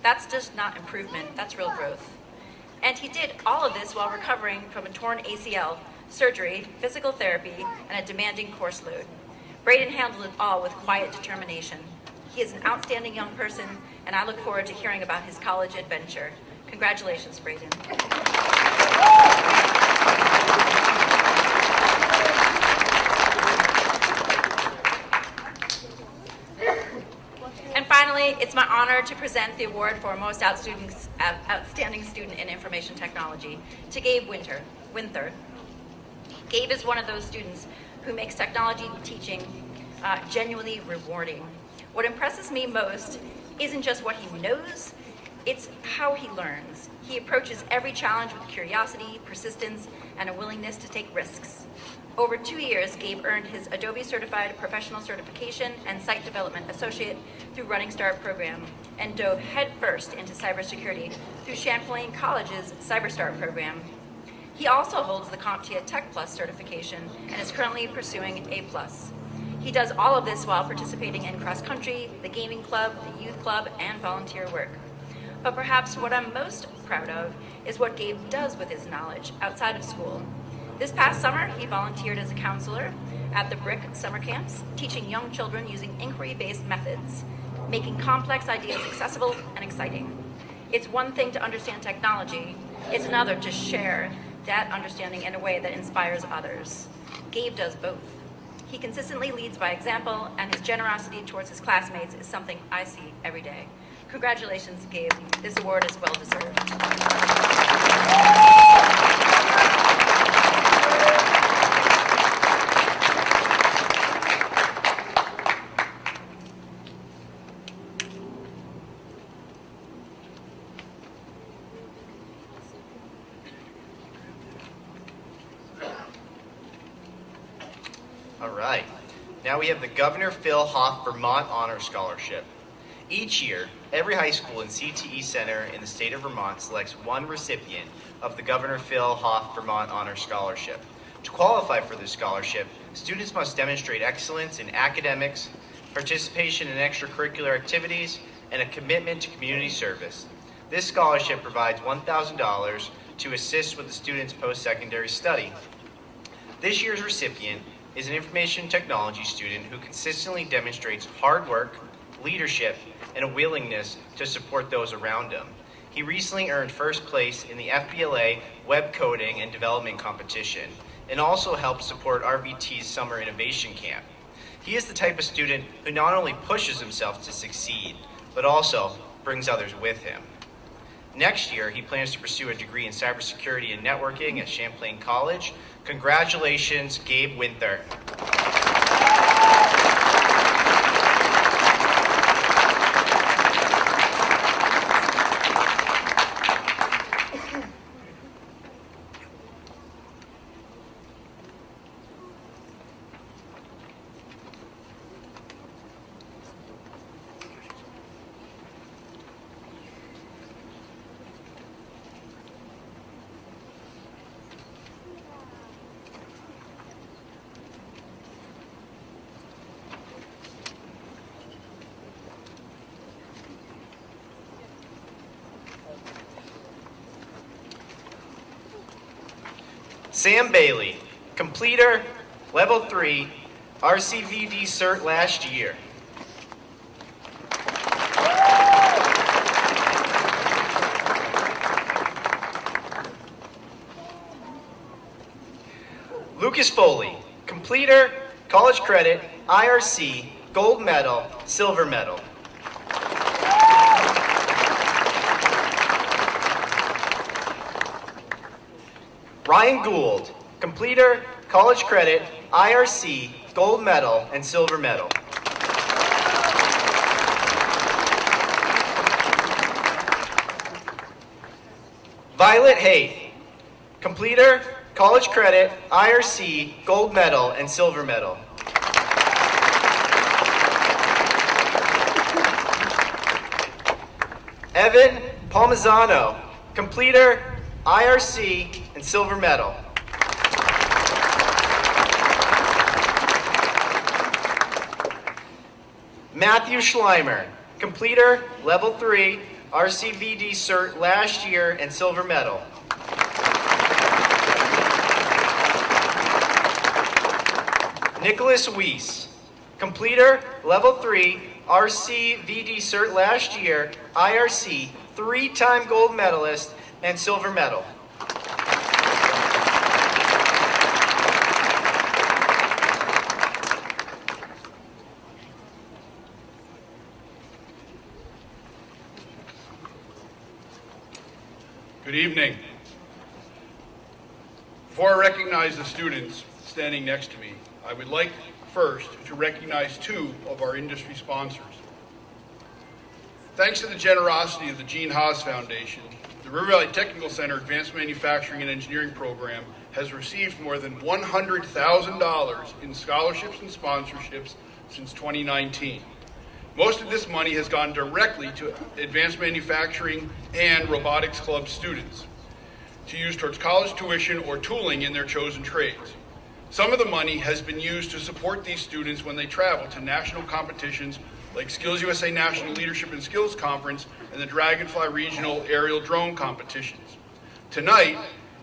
That's just not improvement, that's real growth. And he did all of this while recovering from a torn ACL, surgery, physical therapy, and a demanding course load. Braden handled it all with quiet determination. He is an outstanding young person, and I look forward to hearing about his college adventure. Congratulations, Braden. And finally, it's my honor to present the award for Most Outstanding Student in Information Technology to Gabe Winther. Gabe is one of those students who makes technology teaching genuinely rewarding. What impresses me most isn't just what he knows, it's how he learns. He approaches every challenge with curiosity, persistence, and a willingness to take risks. Over 2 years, Gabe earned his Adobe Certified Professional Certification and Site Development Associate through Running Start program and dove headfirst into cybersecurity through Champlain College's CyberStart program. He also holds the CompTIA Tech Plus certification and is currently pursuing A+. He does all of this while participating in cross-country, the gaming club, the youth club, and volunteer work. But perhaps what I'm most proud of is what Gabe does with his knowledge outside of school. This past summer, he volunteered as a counselor at the BRIC summer camps, teaching young children using inquiry-based methods, making complex ideas accessible and exciting. It's one thing to understand technology, it's another to share that understanding in a way that inspires others. Gabe does both. He consistently leads by example, and his generosity towards his classmates is something I see every day. Congratulations, Gabe. This award is well deserved. All right. Now we have the Governor Phil Hoff Vermont Honor Scholarship. Each year, every high school and CTE center in the state of Vermont selects one recipient of the Governor Phil Hoff Vermont Honor Scholarship. To qualify for this scholarship, students must demonstrate excellence in academics, participation in extracurricular activities, and a commitment to community service. This scholarship provides $1,000 to assist with the student's post-secondary study. This year's recipient is an information technology student who consistently demonstrates hard work, leadership, and a willingness to support those around him. He recently earned first place in the FBLA Web Coding and Development Competition. and also helps support RVT's Summer Innovation Camp. He is the type of student who not only pushes himself to succeed, but also brings others with him. Next year, he plans to pursue a degree in cybersecurity and networking at Champlain College. Congratulations, Gabe Winther. Sam Bailey, completer, level 3, RCVD cert last year. Lucas Foley, completer, college credit, IRC, gold medal, silver medal. Ryan Gould, completer, college credit, IRC, gold medal, and silver medal. Violet Haith, completer, college credit, IRC, gold medal, and silver medal. Evan Palmisano, completer, IRC, and silver medal. Matthew Schleimer, completer, level 3, RCVD cert last year, and silver medal. Nicholas Weiss, completer, level 3, RCVD cert last year, IRC, 3-time gold medalist, and silver medal. Good evening. Before I recognize the students standing next to me, I would like first to recognize 2 of our industry sponsors. Thanks to the generosity of the Gene Haas Foundation, the River Valley Technical Center Advanced Manufacturing and Engineering Program has received more than $100,000 in scholarships and sponsorships since 2019. Most of this money has gone directly to advanced manufacturing and robotics club students to use towards college tuition or tooling in their chosen trades. Some of the money has been used to support these students when they travel to national competitions like Skills USA National Leadership and Skills Conference and the Dragonfly Regional Aerial Drone Competitions. Tonight,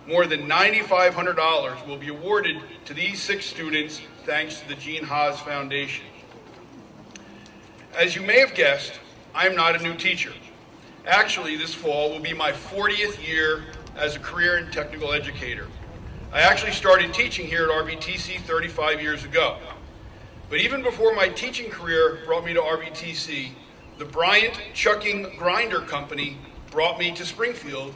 more than $9,500 will be awarded to these 6 students thanks to the Gene Haas Foundation. As you may have guessed, I am not a new teacher. Actually, this fall will be my 40th year as a career and technical educator. I actually started teaching here at RVTC 35 years ago. But even before my teaching career brought me to RVTC, the Bryant Chucking Grinder Company brought me to Springfield.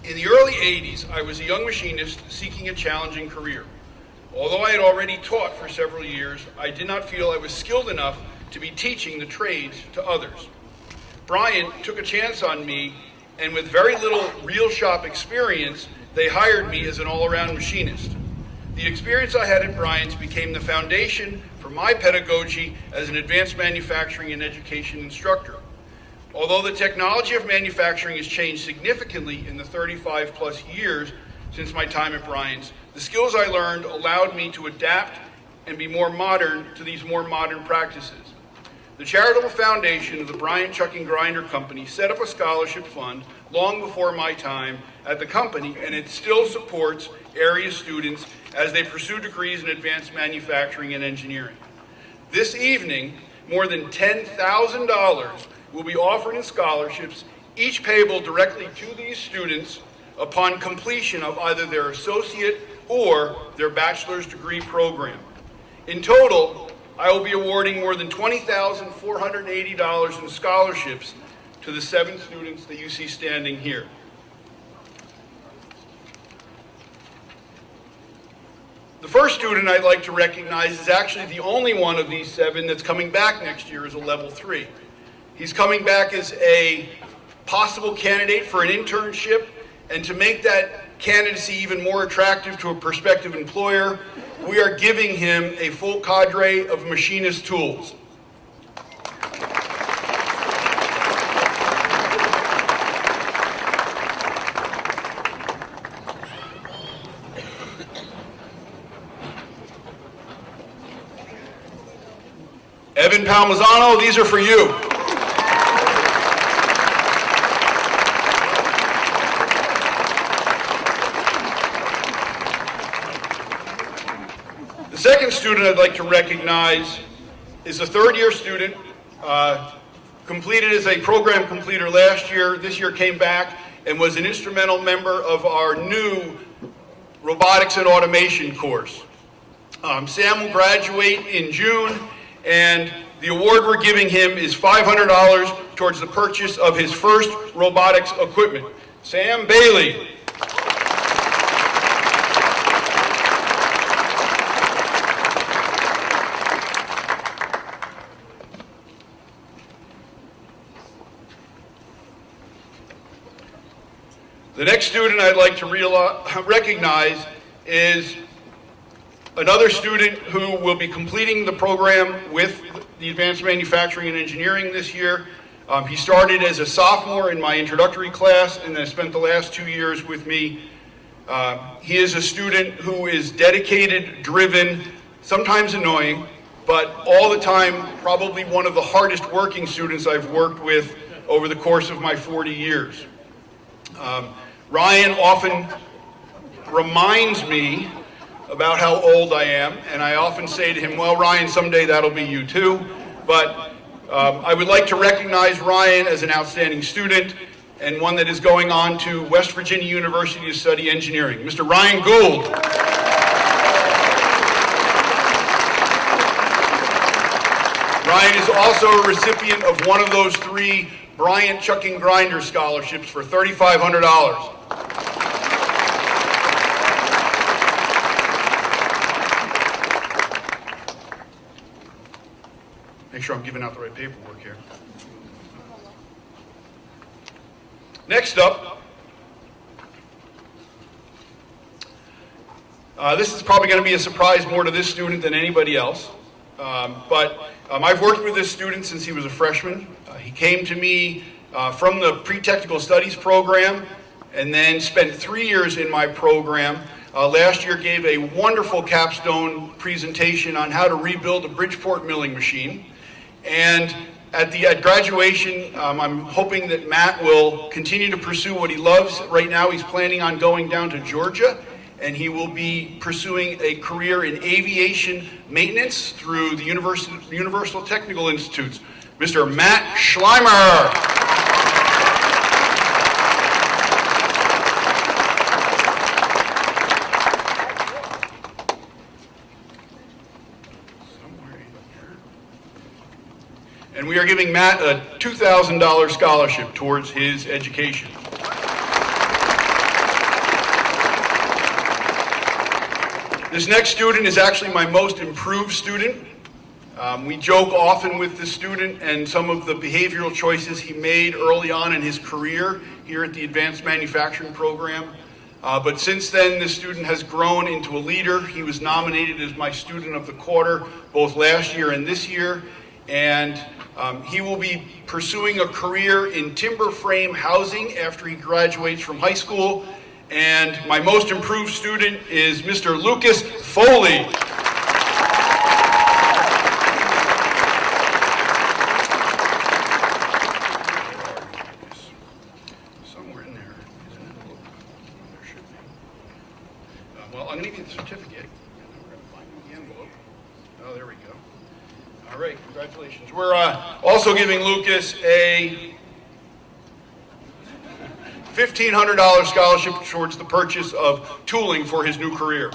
In the early 80s, I was a young machinist seeking a challenging career. Although I had already taught for several years, I did not feel I was skilled enough to be teaching the trades to others. Bryant took a chance on me, and with very little real shop experience, they hired me as an all-around machinist. The experience I had at Bryant's became the foundation for my pedagogy as an advanced manufacturing and education instructor. Although the technology of manufacturing has changed significantly in the 35 plus years since my time at Bryant's, the skills I learned allowed me to adapt and be more modern to these more modern practices. The charitable foundation of the Bryant Chucking Grinder Company set up a scholarship fund long before my time at the company, and it still supports area students as they pursue degrees in advanced manufacturing and engineering. This evening, more than $10,000 will be offered in scholarships, each payable directly to these students upon completion of either their associate or their bachelor's degree program. In total, I will be awarding more than $20,480 in scholarships to the 7 students that you see standing here. The first student I'd like to recognize is actually the only one of these 7 that's coming back next year as a level 3. He's coming back as a possible candidate for an internship, and to make that candidacy even more attractive to a prospective employer, we are giving him a full cadre of machinist tools. Evan Palmazzano, these are for you. The second student I'd like to recognize is a third-year student, completed as a program completer last year. This year came back and was an instrumental member of our new robotics and automation course. Sam will graduate in June, and the award we're giving him is $500 towards the purchase of his first robotics equipment. Sam Bailey. The next student I'd like to recognize is another student who will be completing the program with the Advanced Manufacturing and Engineering this year. He started as a sophomore in my introductory class and then spent the last 2 years with me. He is a student who is dedicated, driven, sometimes annoying, but all the time probably one of the hardest working students I've worked with over the course of my 40 years. Ryan often reminds me about how old I am, and I often say to him, well, Ryan, someday that'll be you too. But I would like to recognize Ryan as an outstanding student and one that is going on to West Virginia University to study engineering. Mr. Ryan Gould. Ryan is also a recipient of one of those 3 Bryant Chucking Grinder scholarships for $3,500. Make sure I'm giving out the right paperwork here. Next up, this is probably going to be a surprise more to this student than anybody else. I've worked with this student since he was a freshman. He came to me from the pre-technical studies program and then spent 3 years in my program. Last year gave a wonderful capstone presentation on how to rebuild a Bridgeport milling machine. And at graduation, I'm hoping that Matt will continue to pursue what he loves. Right now he's planning on going down to Georgia, and he will be pursuing a career in aviation maintenance through the Universal Technical Institutes. Mr. Matt Schleimer. And we are giving Matt a $2,000 scholarship towards his education. This next student is actually my most improved student. We joke often with this student and some of the behavioral choices he made early on in his career here at the Advanced Manufacturing Program. But since then, this student has grown into a leader. He was nominated as my Student of the Quarter both last year and this year. And he will be pursuing a career in timber frame housing after he graduates from high school. And my most improved student is Mr. Lucas Foley. Somewhere in there is an envelope. There should be. Well, I'm going to give you the certificate. And we're going to find the envelope. Oh, there we go. All right, congratulations. We're also giving Lucas a $1,500 scholarship towards the purchase of tooling for his new career.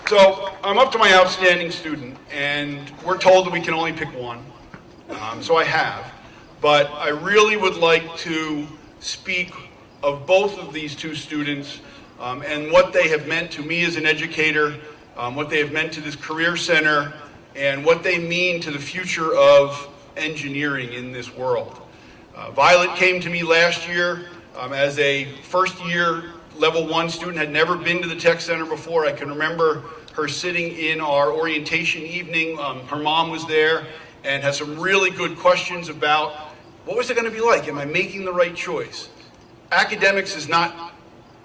So I'm up to my outstanding student, and we're told that we can only pick one. So I have. But I really would like to speak of both of these two students and what they have meant to me as an educator, what they have meant to this career center, and what they mean to the future of engineering in this world. Violet came to me last year as a first-year level 1 student, had never been to the tech center before. I can remember her sitting in our orientation evening. Her mom was there and had some really good questions about what was it going to be like? Am I making the right choice? Academics is not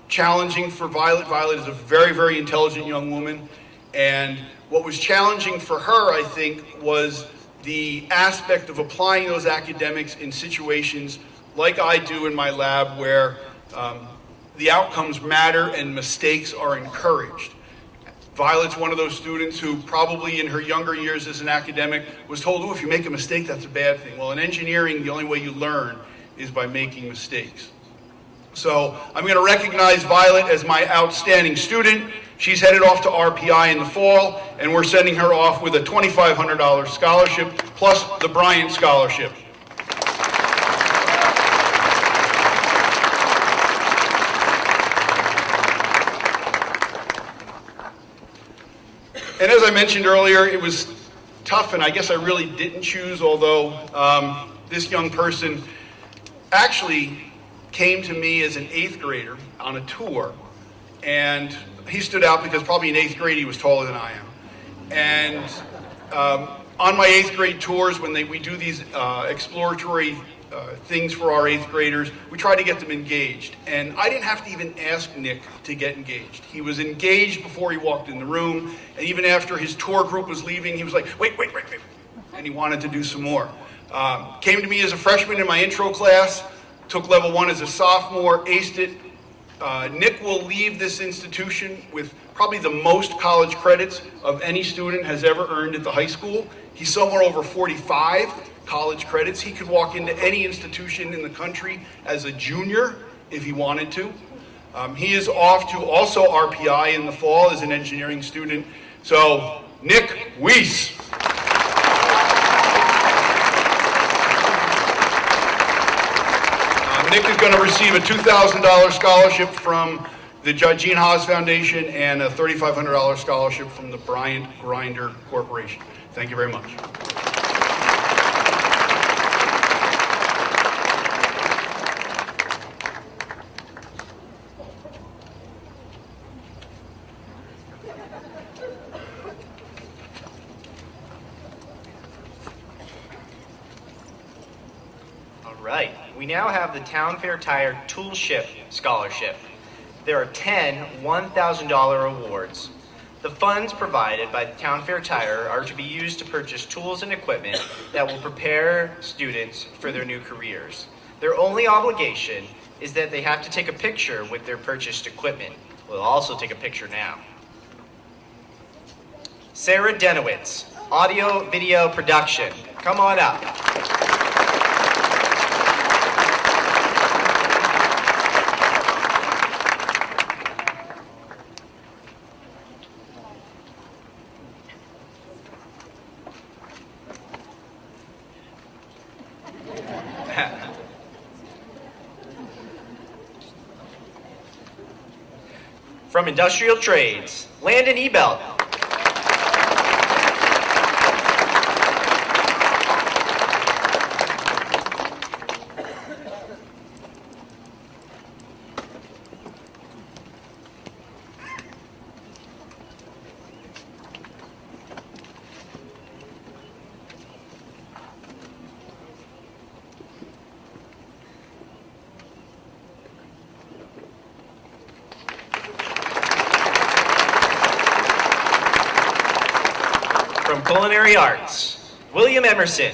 challenging for Violet. Violet is a very, very intelligent young woman. And what was challenging for her, I think, was the aspect of applying those academics in situations like I do in my lab, where the outcomes matter and mistakes are encouraged. Violet's one of those students who probably in her younger years as an academic was told, oh, if you make a mistake, that's a bad thing. Well, in engineering, the only way you learn is by making mistakes. So I'm going to recognize Violet as my outstanding student. She's headed off to RPI in the fall, and we're sending her off with a $2,500 scholarship plus the Bryant Scholarship. And as I mentioned earlier, it was tough, and I guess I really didn't choose, although this young person actually came to me as an 8th grader on a tour, and he stood out because probably in 8th grade he was taller than I am. And on my 8th grade tours, when we do these exploratory things for our 8th graders, we try to get them engaged. And I didn't have to even ask Nick to get engaged. He was engaged before he walked in the room, and even after his tour group was leaving, he was like, wait, and he wanted to do some more. Came to me as a freshman in my intro class, took level 1 as a sophomore, aced it. Nick will leave this institution with probably the most college credits of any student has ever earned at the high school. He's somewhere over 45 college credits. He could walk into any institution in the country as a junior if he wanted to. He is off to also RPI in the fall as an engineering student. So, Nick Weiss. Nick is going to receive a $2,000 scholarship from the Gene Haas Foundation and a $3,500 scholarship from the Bryant Grinder Corporation. Thank you very much. Right. We now have the Town Fair Tire Toolship Scholarship. There are 10 $1,000 awards. The funds provided by the Town Fair Tire are to be used to purchase tools and equipment that will prepare students for their new careers. Their only obligation is that they have to take a picture with their purchased equipment. We'll also take a picture now. Sarah Denowitz, audio video production. Come on up. From Industrial Trades, Landon Ebelt. From Culinary Arts, William Emerson.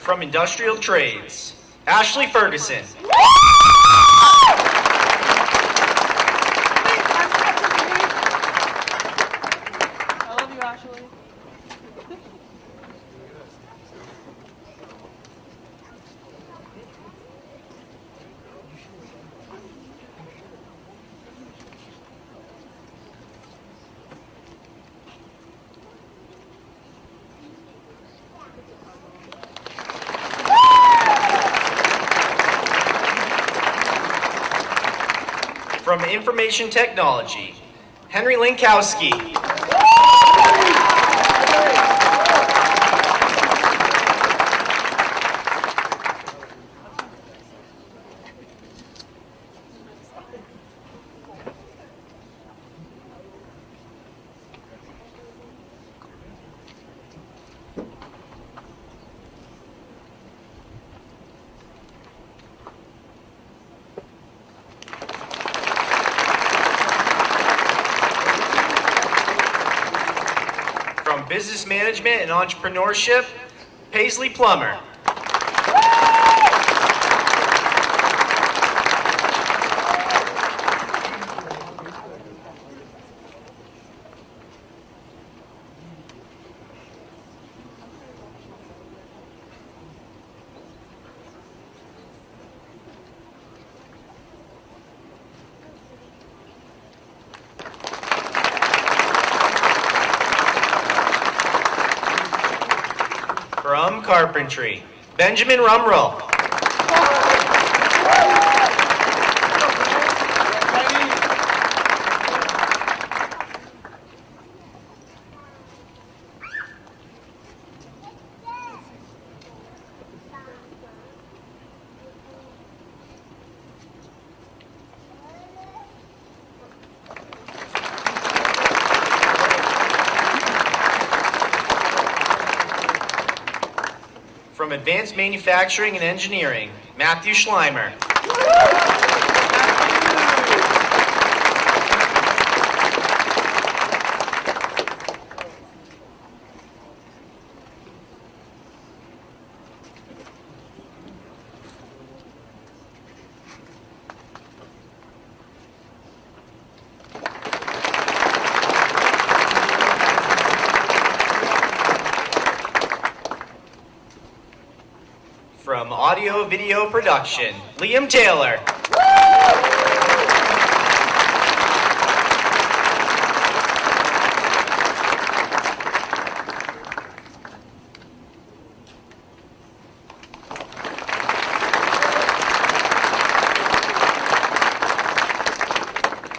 From Industrial Trades, Ashley Ferguson. I love you, Ashley. From Information Technology, Henry Linkowski. From Business Management and Entrepreneurship, Paisley Plummer. From Carpentry, Benjamin Rumroll. From Advanced Manufacturing and Engineering, Matthew Schleimer. From Audio Video Production, Liam Taylor.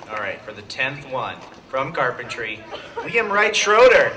All right, for the 10th one, from Carpentry, Liam Wright Schroeder.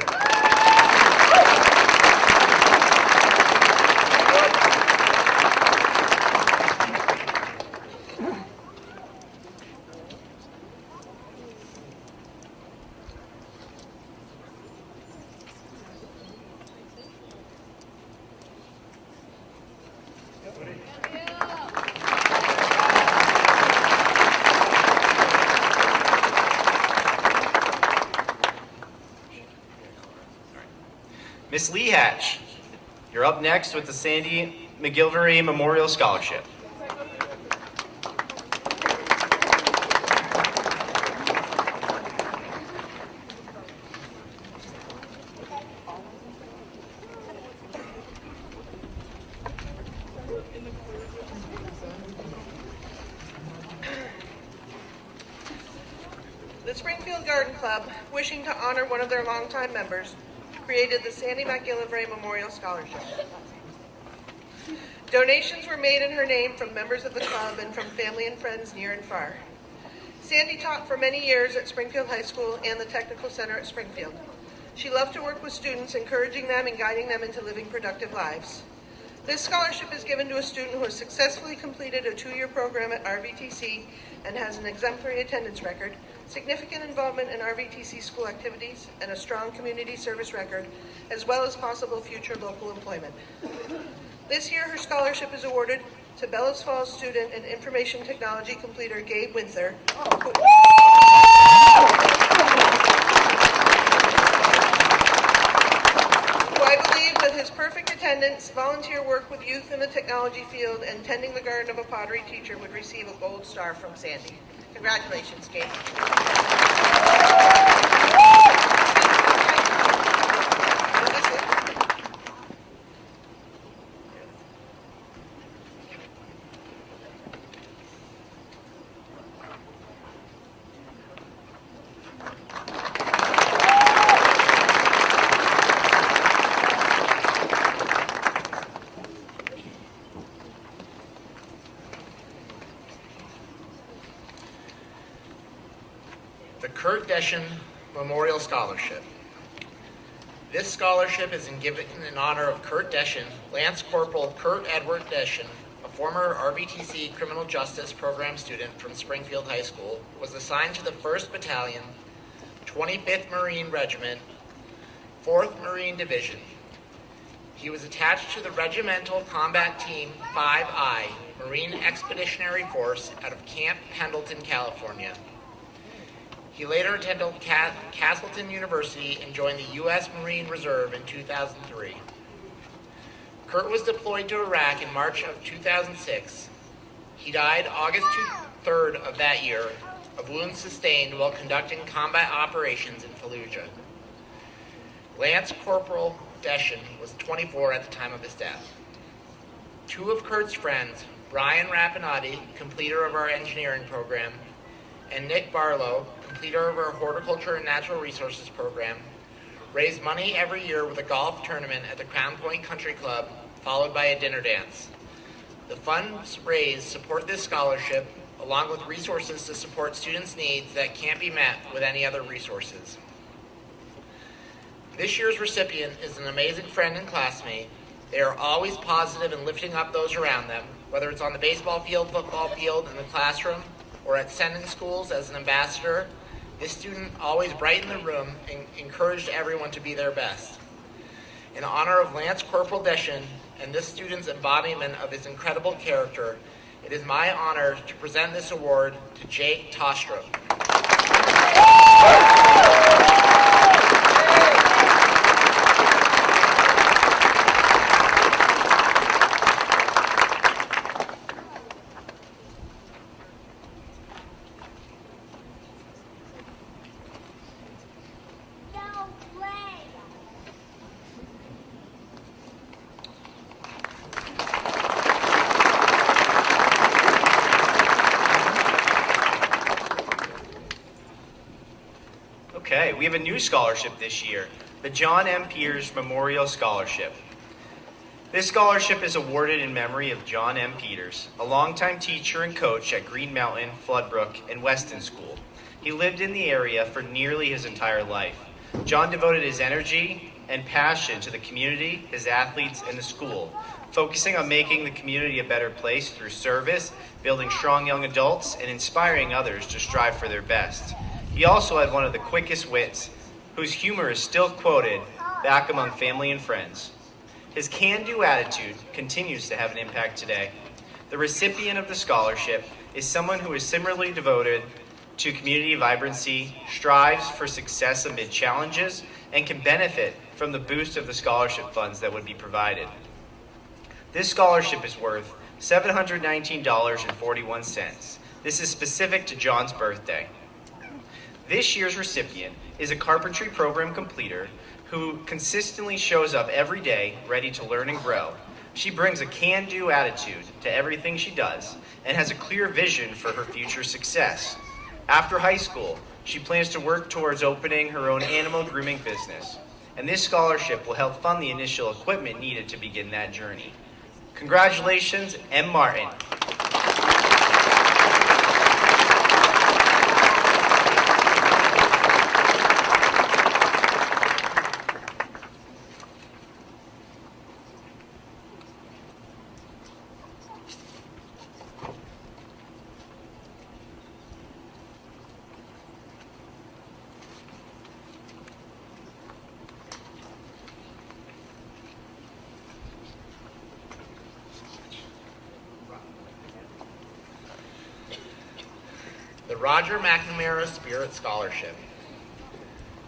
Miss Lee Hatch, you're up next with the Sandy McGilvery Memorial Scholarship. The Springfield Garden Club, wishing to honor one of their longtime members, created the Sandy McGillivray Memorial Scholarship. Donations were made in her name from members of the club and from family and friends near and far. Sandy taught for many years at Springfield High School and the Technical Center at Springfield. She loved to work with students, encouraging them and guiding them into living productive lives. This scholarship is given to a student who has successfully completed a 2-year program at RVTC and has an exemplary attendance record, significant involvement in RVTC school activities, and a strong community service record, as well as possible future local employment. This year, her scholarship is awarded to Bellows Falls student and information technology completer Gabe Winther, who I believe with his perfect attendance, volunteer work with youth in the technology field, and tending the garden of a pottery teacher would receive a gold star from Sandy. Congratulations, Kate. The Kurt Deschen Memorial Scholarship. This scholarship is given in honor of Kurt Deschen. Lance Corporal Kurt Edward Deschen, a former RVTC Criminal Justice Program student from Springfield High School, was assigned to the 1st Battalion, 25th Marine Regiment, 4th Marine Division. He was attached to the Regimental Combat Team 5I, Marine Expeditionary Force out of Camp Pendleton, California. He later attended Castleton University and joined the U.S. Marine Reserve in 2003. Kurt was deployed to Iraq in March of 2006. He died August 3rd of that year of wounds sustained while conducting combat operations in Fallujah. Lance Corporal Deschen was 24 at the time of his death. Two of Kurt's friends, Brian Rapinati, completer of our engineering program, and Nick Barlow, completer of our horticulture and natural resources program, raise money every year with a golf tournament at the Crown Point Country Club, followed by a dinner dance. The funds raised support this scholarship, along with resources to support students' needs that can't be met with any other resources. This year's recipient is an amazing friend and classmate. They are always positive and lifting up those around them, whether it's on the baseball field, football field, in the classroom, or at sending schools as an ambassador. This student always brightened the room and encouraged everyone to be their best. In honor of Lance Corporal Deschen and this student's embodiment of his incredible character, it is my honor to present this award to Jake Tostrup. Okay, we have a new scholarship this year, the John M. Peters Memorial Scholarship. This scholarship is awarded in memory of John M. Peters, a longtime teacher and coach at Green Mountain, Floodbrook, and Weston School. He lived in the area for nearly his entire life. John devoted his energy and passion to the community, his athletes, and the school, focusing on making the community a better place through service, building strong young adults, and inspiring others to strive for their best. He also had one of the quickest wits, whose humor is still quoted back among family and friends. His can-do attitude continues to have an impact today. The recipient of the scholarship is someone who is similarly devoted to community vibrancy, strives for success amid challenges, and can benefit from the boost of the scholarship funds that would be provided. This scholarship is worth $719.41. This is specific to John's birthday. This year's recipient is a carpentry program completer who consistently shows up every day ready to learn and grow. She brings a can-do attitude to everything she does and has a clear vision for her future success. After high school, she plans to work towards opening her own animal grooming business, and this scholarship will help fund the initial equipment needed to begin that journey. Congratulations, M. Martin. The Roger McNamara Spirit Scholarship.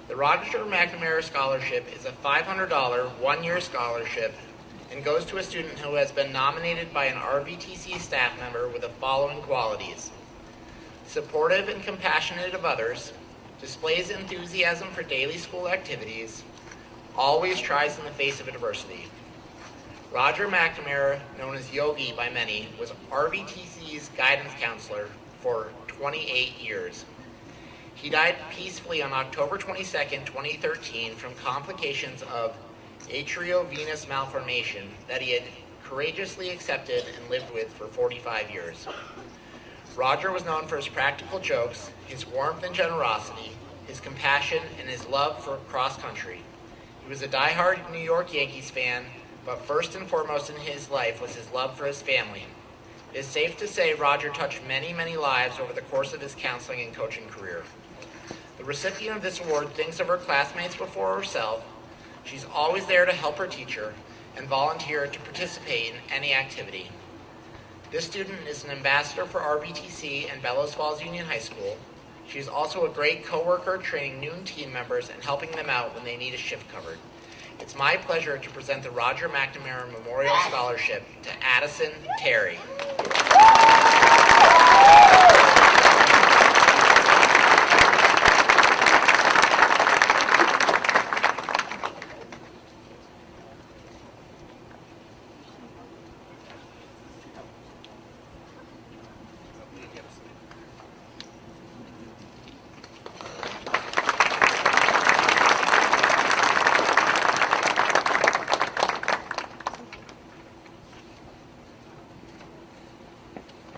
The The Roger McNamara Scholarship is a $500 one-year scholarship and goes to a student who has been nominated by an RVTC staff member with the following qualities: supportive and compassionate of others, displays enthusiasm for daily school activities, always tries in the face of adversity. Roger McNamara, known as Yogi by many, was RVTC's guidance counselor for 28 years. He died peacefully on October 22, 2013 from complications of atriovenous malformation that he had courageously accepted and lived with for 45 years. Roger was known for his practical jokes, his warmth and generosity, his compassion, and his love for cross country. He was a diehard New York Yankees fan, but first and foremost in his life was his love for his family. It is safe to say Roger touched many, many lives over the course of his counseling and coaching career. The recipient of this award thinks of her classmates before herself. She's always there to help her teacher and volunteer to participate in any activity. This student is an ambassador for RVTC and Bellows Falls Union High School. She is also a great coworker, training new team members and helping them out when they need a shift covered. It's my pleasure to present the Roger McNamara Memorial Scholarship to Addison Terry.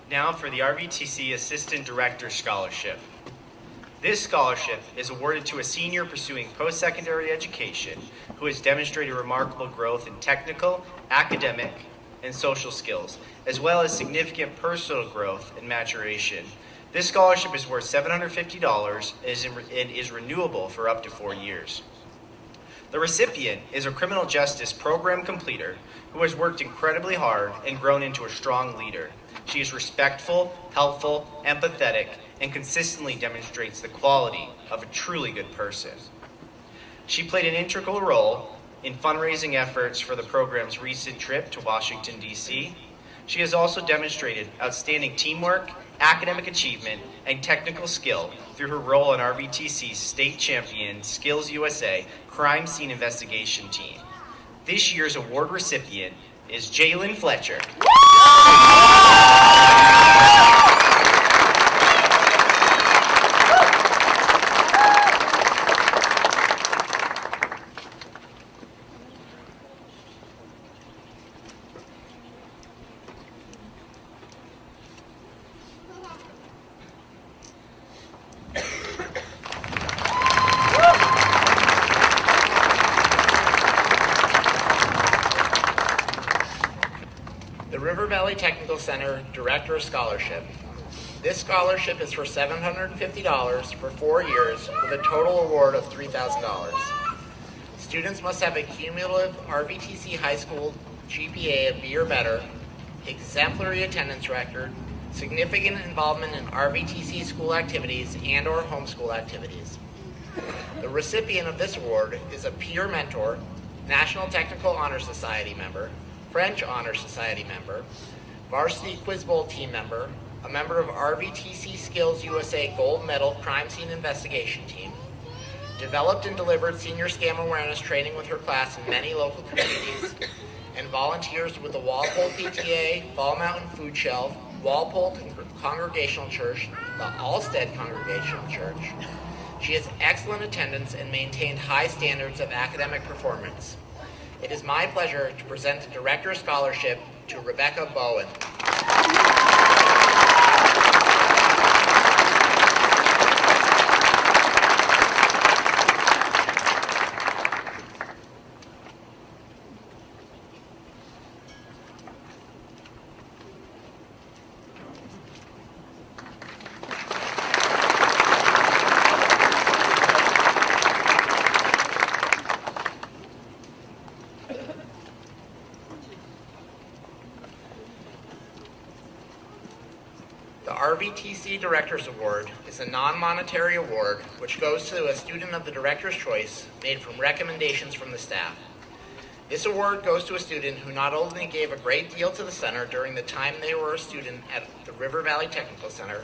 Now for the RVTC Assistant Director Scholarship. This scholarship is awarded to a senior pursuing post-secondary education who has demonstrated remarkable growth in technical, academic, and social skills, as well as significant personal growth and maturation. This scholarship is worth $750 and is renewable for up to 4 years. The recipient is a criminal justice program completer who has worked incredibly hard and grown into a strong leader. She is respectful, helpful, empathetic, and consistently demonstrates the quality of a truly good person. She played an integral role in fundraising efforts for the program's recent trip to Washington, D.C. She has also demonstrated outstanding teamwork, academic achievement, and technical skill through her role in RVTC's state champion Skills USA Crime Scene Investigation Team. This year's award recipient is Jalen Fletcher. The River Valley Technical Center Director Scholarship. This scholarship is for $750 for 4 years with a total award of $3,000. Students must have a cumulative RVTC high school GPA of B or better, exemplary attendance record, significant involvement in RVTC school activities and or homeschool activities. The recipient of this award is a peer mentor, National Technical Honor Society member, French Honor Society member, Varsity Quiz Bowl team member, a member of RVTC Skills USA Gold Medal Crime Scene Investigation Team, developed and delivered senior scam awareness training with her class in many local communities, and volunteers with the Walpole PTA, Ball Mountain Food Shelf, Walpole Congregational Church, the Allstead Congregational Church. She has excellent attendance and maintained high standards of academic performance. It is my pleasure to present the Director's Scholarship to Rebecca Bowen. The RVTC Director's Award is a non-monetary award which goes to a student of the director's choice made from recommendations from the staff. This award goes to a student who not only gave a great deal to the center during the time they were a student at the River Valley Technical Center,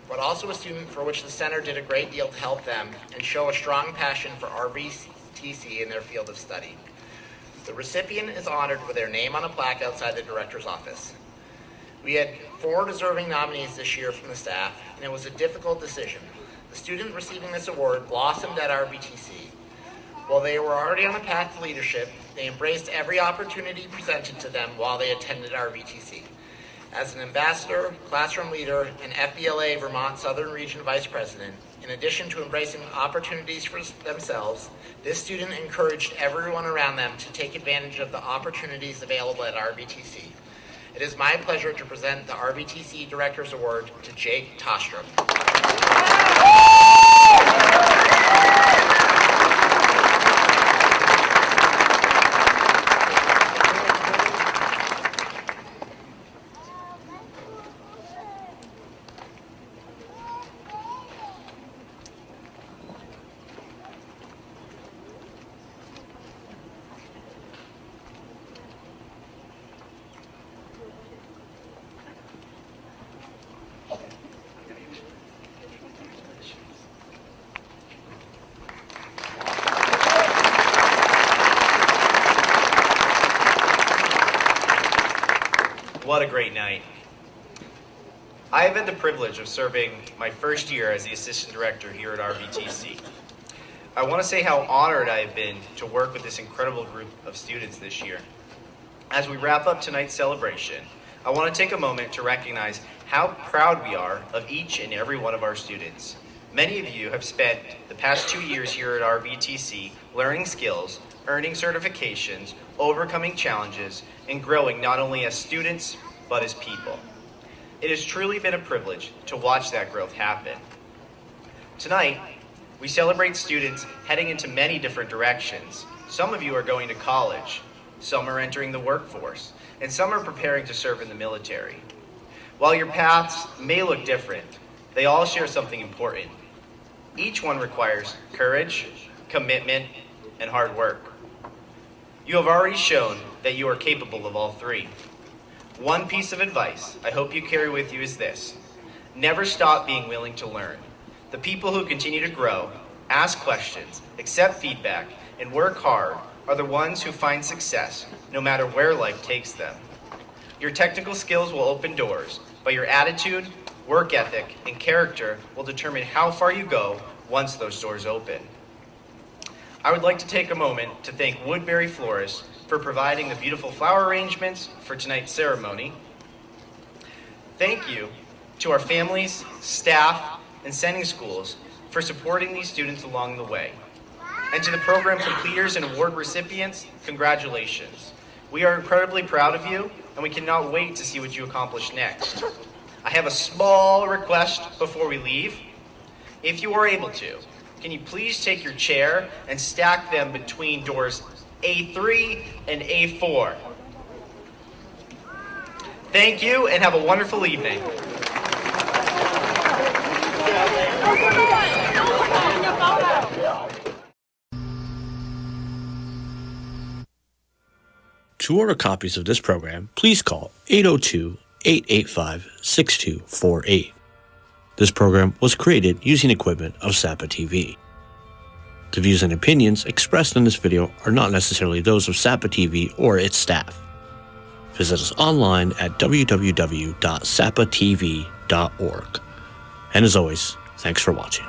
but also a student for which the center did a great deal to help them and show a strong passion for RVTC in their field of study. The recipient is honored with their name on a plaque outside the director's office. We had 4 deserving nominees this year from the staff, and it was a difficult decision. The student receiving this award blossomed at RVTC. While they were already on a path to leadership, they embraced every opportunity presented to them while they attended RVTC. As an ambassador, classroom leader, and FBLA Vermont Southern Region Vice President, in addition to embracing opportunities for themselves, this student encouraged everyone around them to take advantage of the opportunities available at RVTC. It is my pleasure to present the RVTC Director's Award to Jake Tostrup. What a great night. I have had the privilege of serving my first year as the assistant director here at RVTC. I want to say how honored I have been to work with this incredible group of students this year. As we wrap up tonight's celebration, I want to take a moment to recognize how proud we are of each and every one of our students. Many of you have spent the past 2 years here at RVTC learning skills, earning certifications, overcoming challenges, and growing not only as students, but as people. It has truly been a privilege to watch that growth happen. Tonight, we celebrate students heading into many different directions. Some of you are going to college, some are entering the workforce, and some are preparing to serve in the military. While your paths may look different, they all share something important. Each one requires courage, commitment, and hard work. You have already shown that you are capable of all 3. One piece of advice I hope you carry with you is this: never stop being willing to learn. The people who continue to grow, ask questions, accept feedback, and work hard are the ones who find success no matter where life takes them. Your technical skills will open doors, but your attitude, work ethic, and character will determine how far you go once those doors open. I would like to take a moment to thank Woodbury Florists for providing the beautiful flower arrangements for tonight's ceremony. Thank you to our families, staff, and sending schools for supporting these students along the way. And to the program completers and award recipients, congratulations. We are incredibly proud of you, and we cannot wait to see what you accomplish next. I have a small request before we leave. If you are able to, can you please take your chair and stack them between doors A3 and A4? Thank you, and have a wonderful evening. To order copies of this program, please call 802-885-6248. This program was created using equipment of SAPA TV. The views and opinions expressed in this video are not necessarily those of SAPA TV or its staff. Visit us online at www.sapatv.org. And as always, thanks for watching.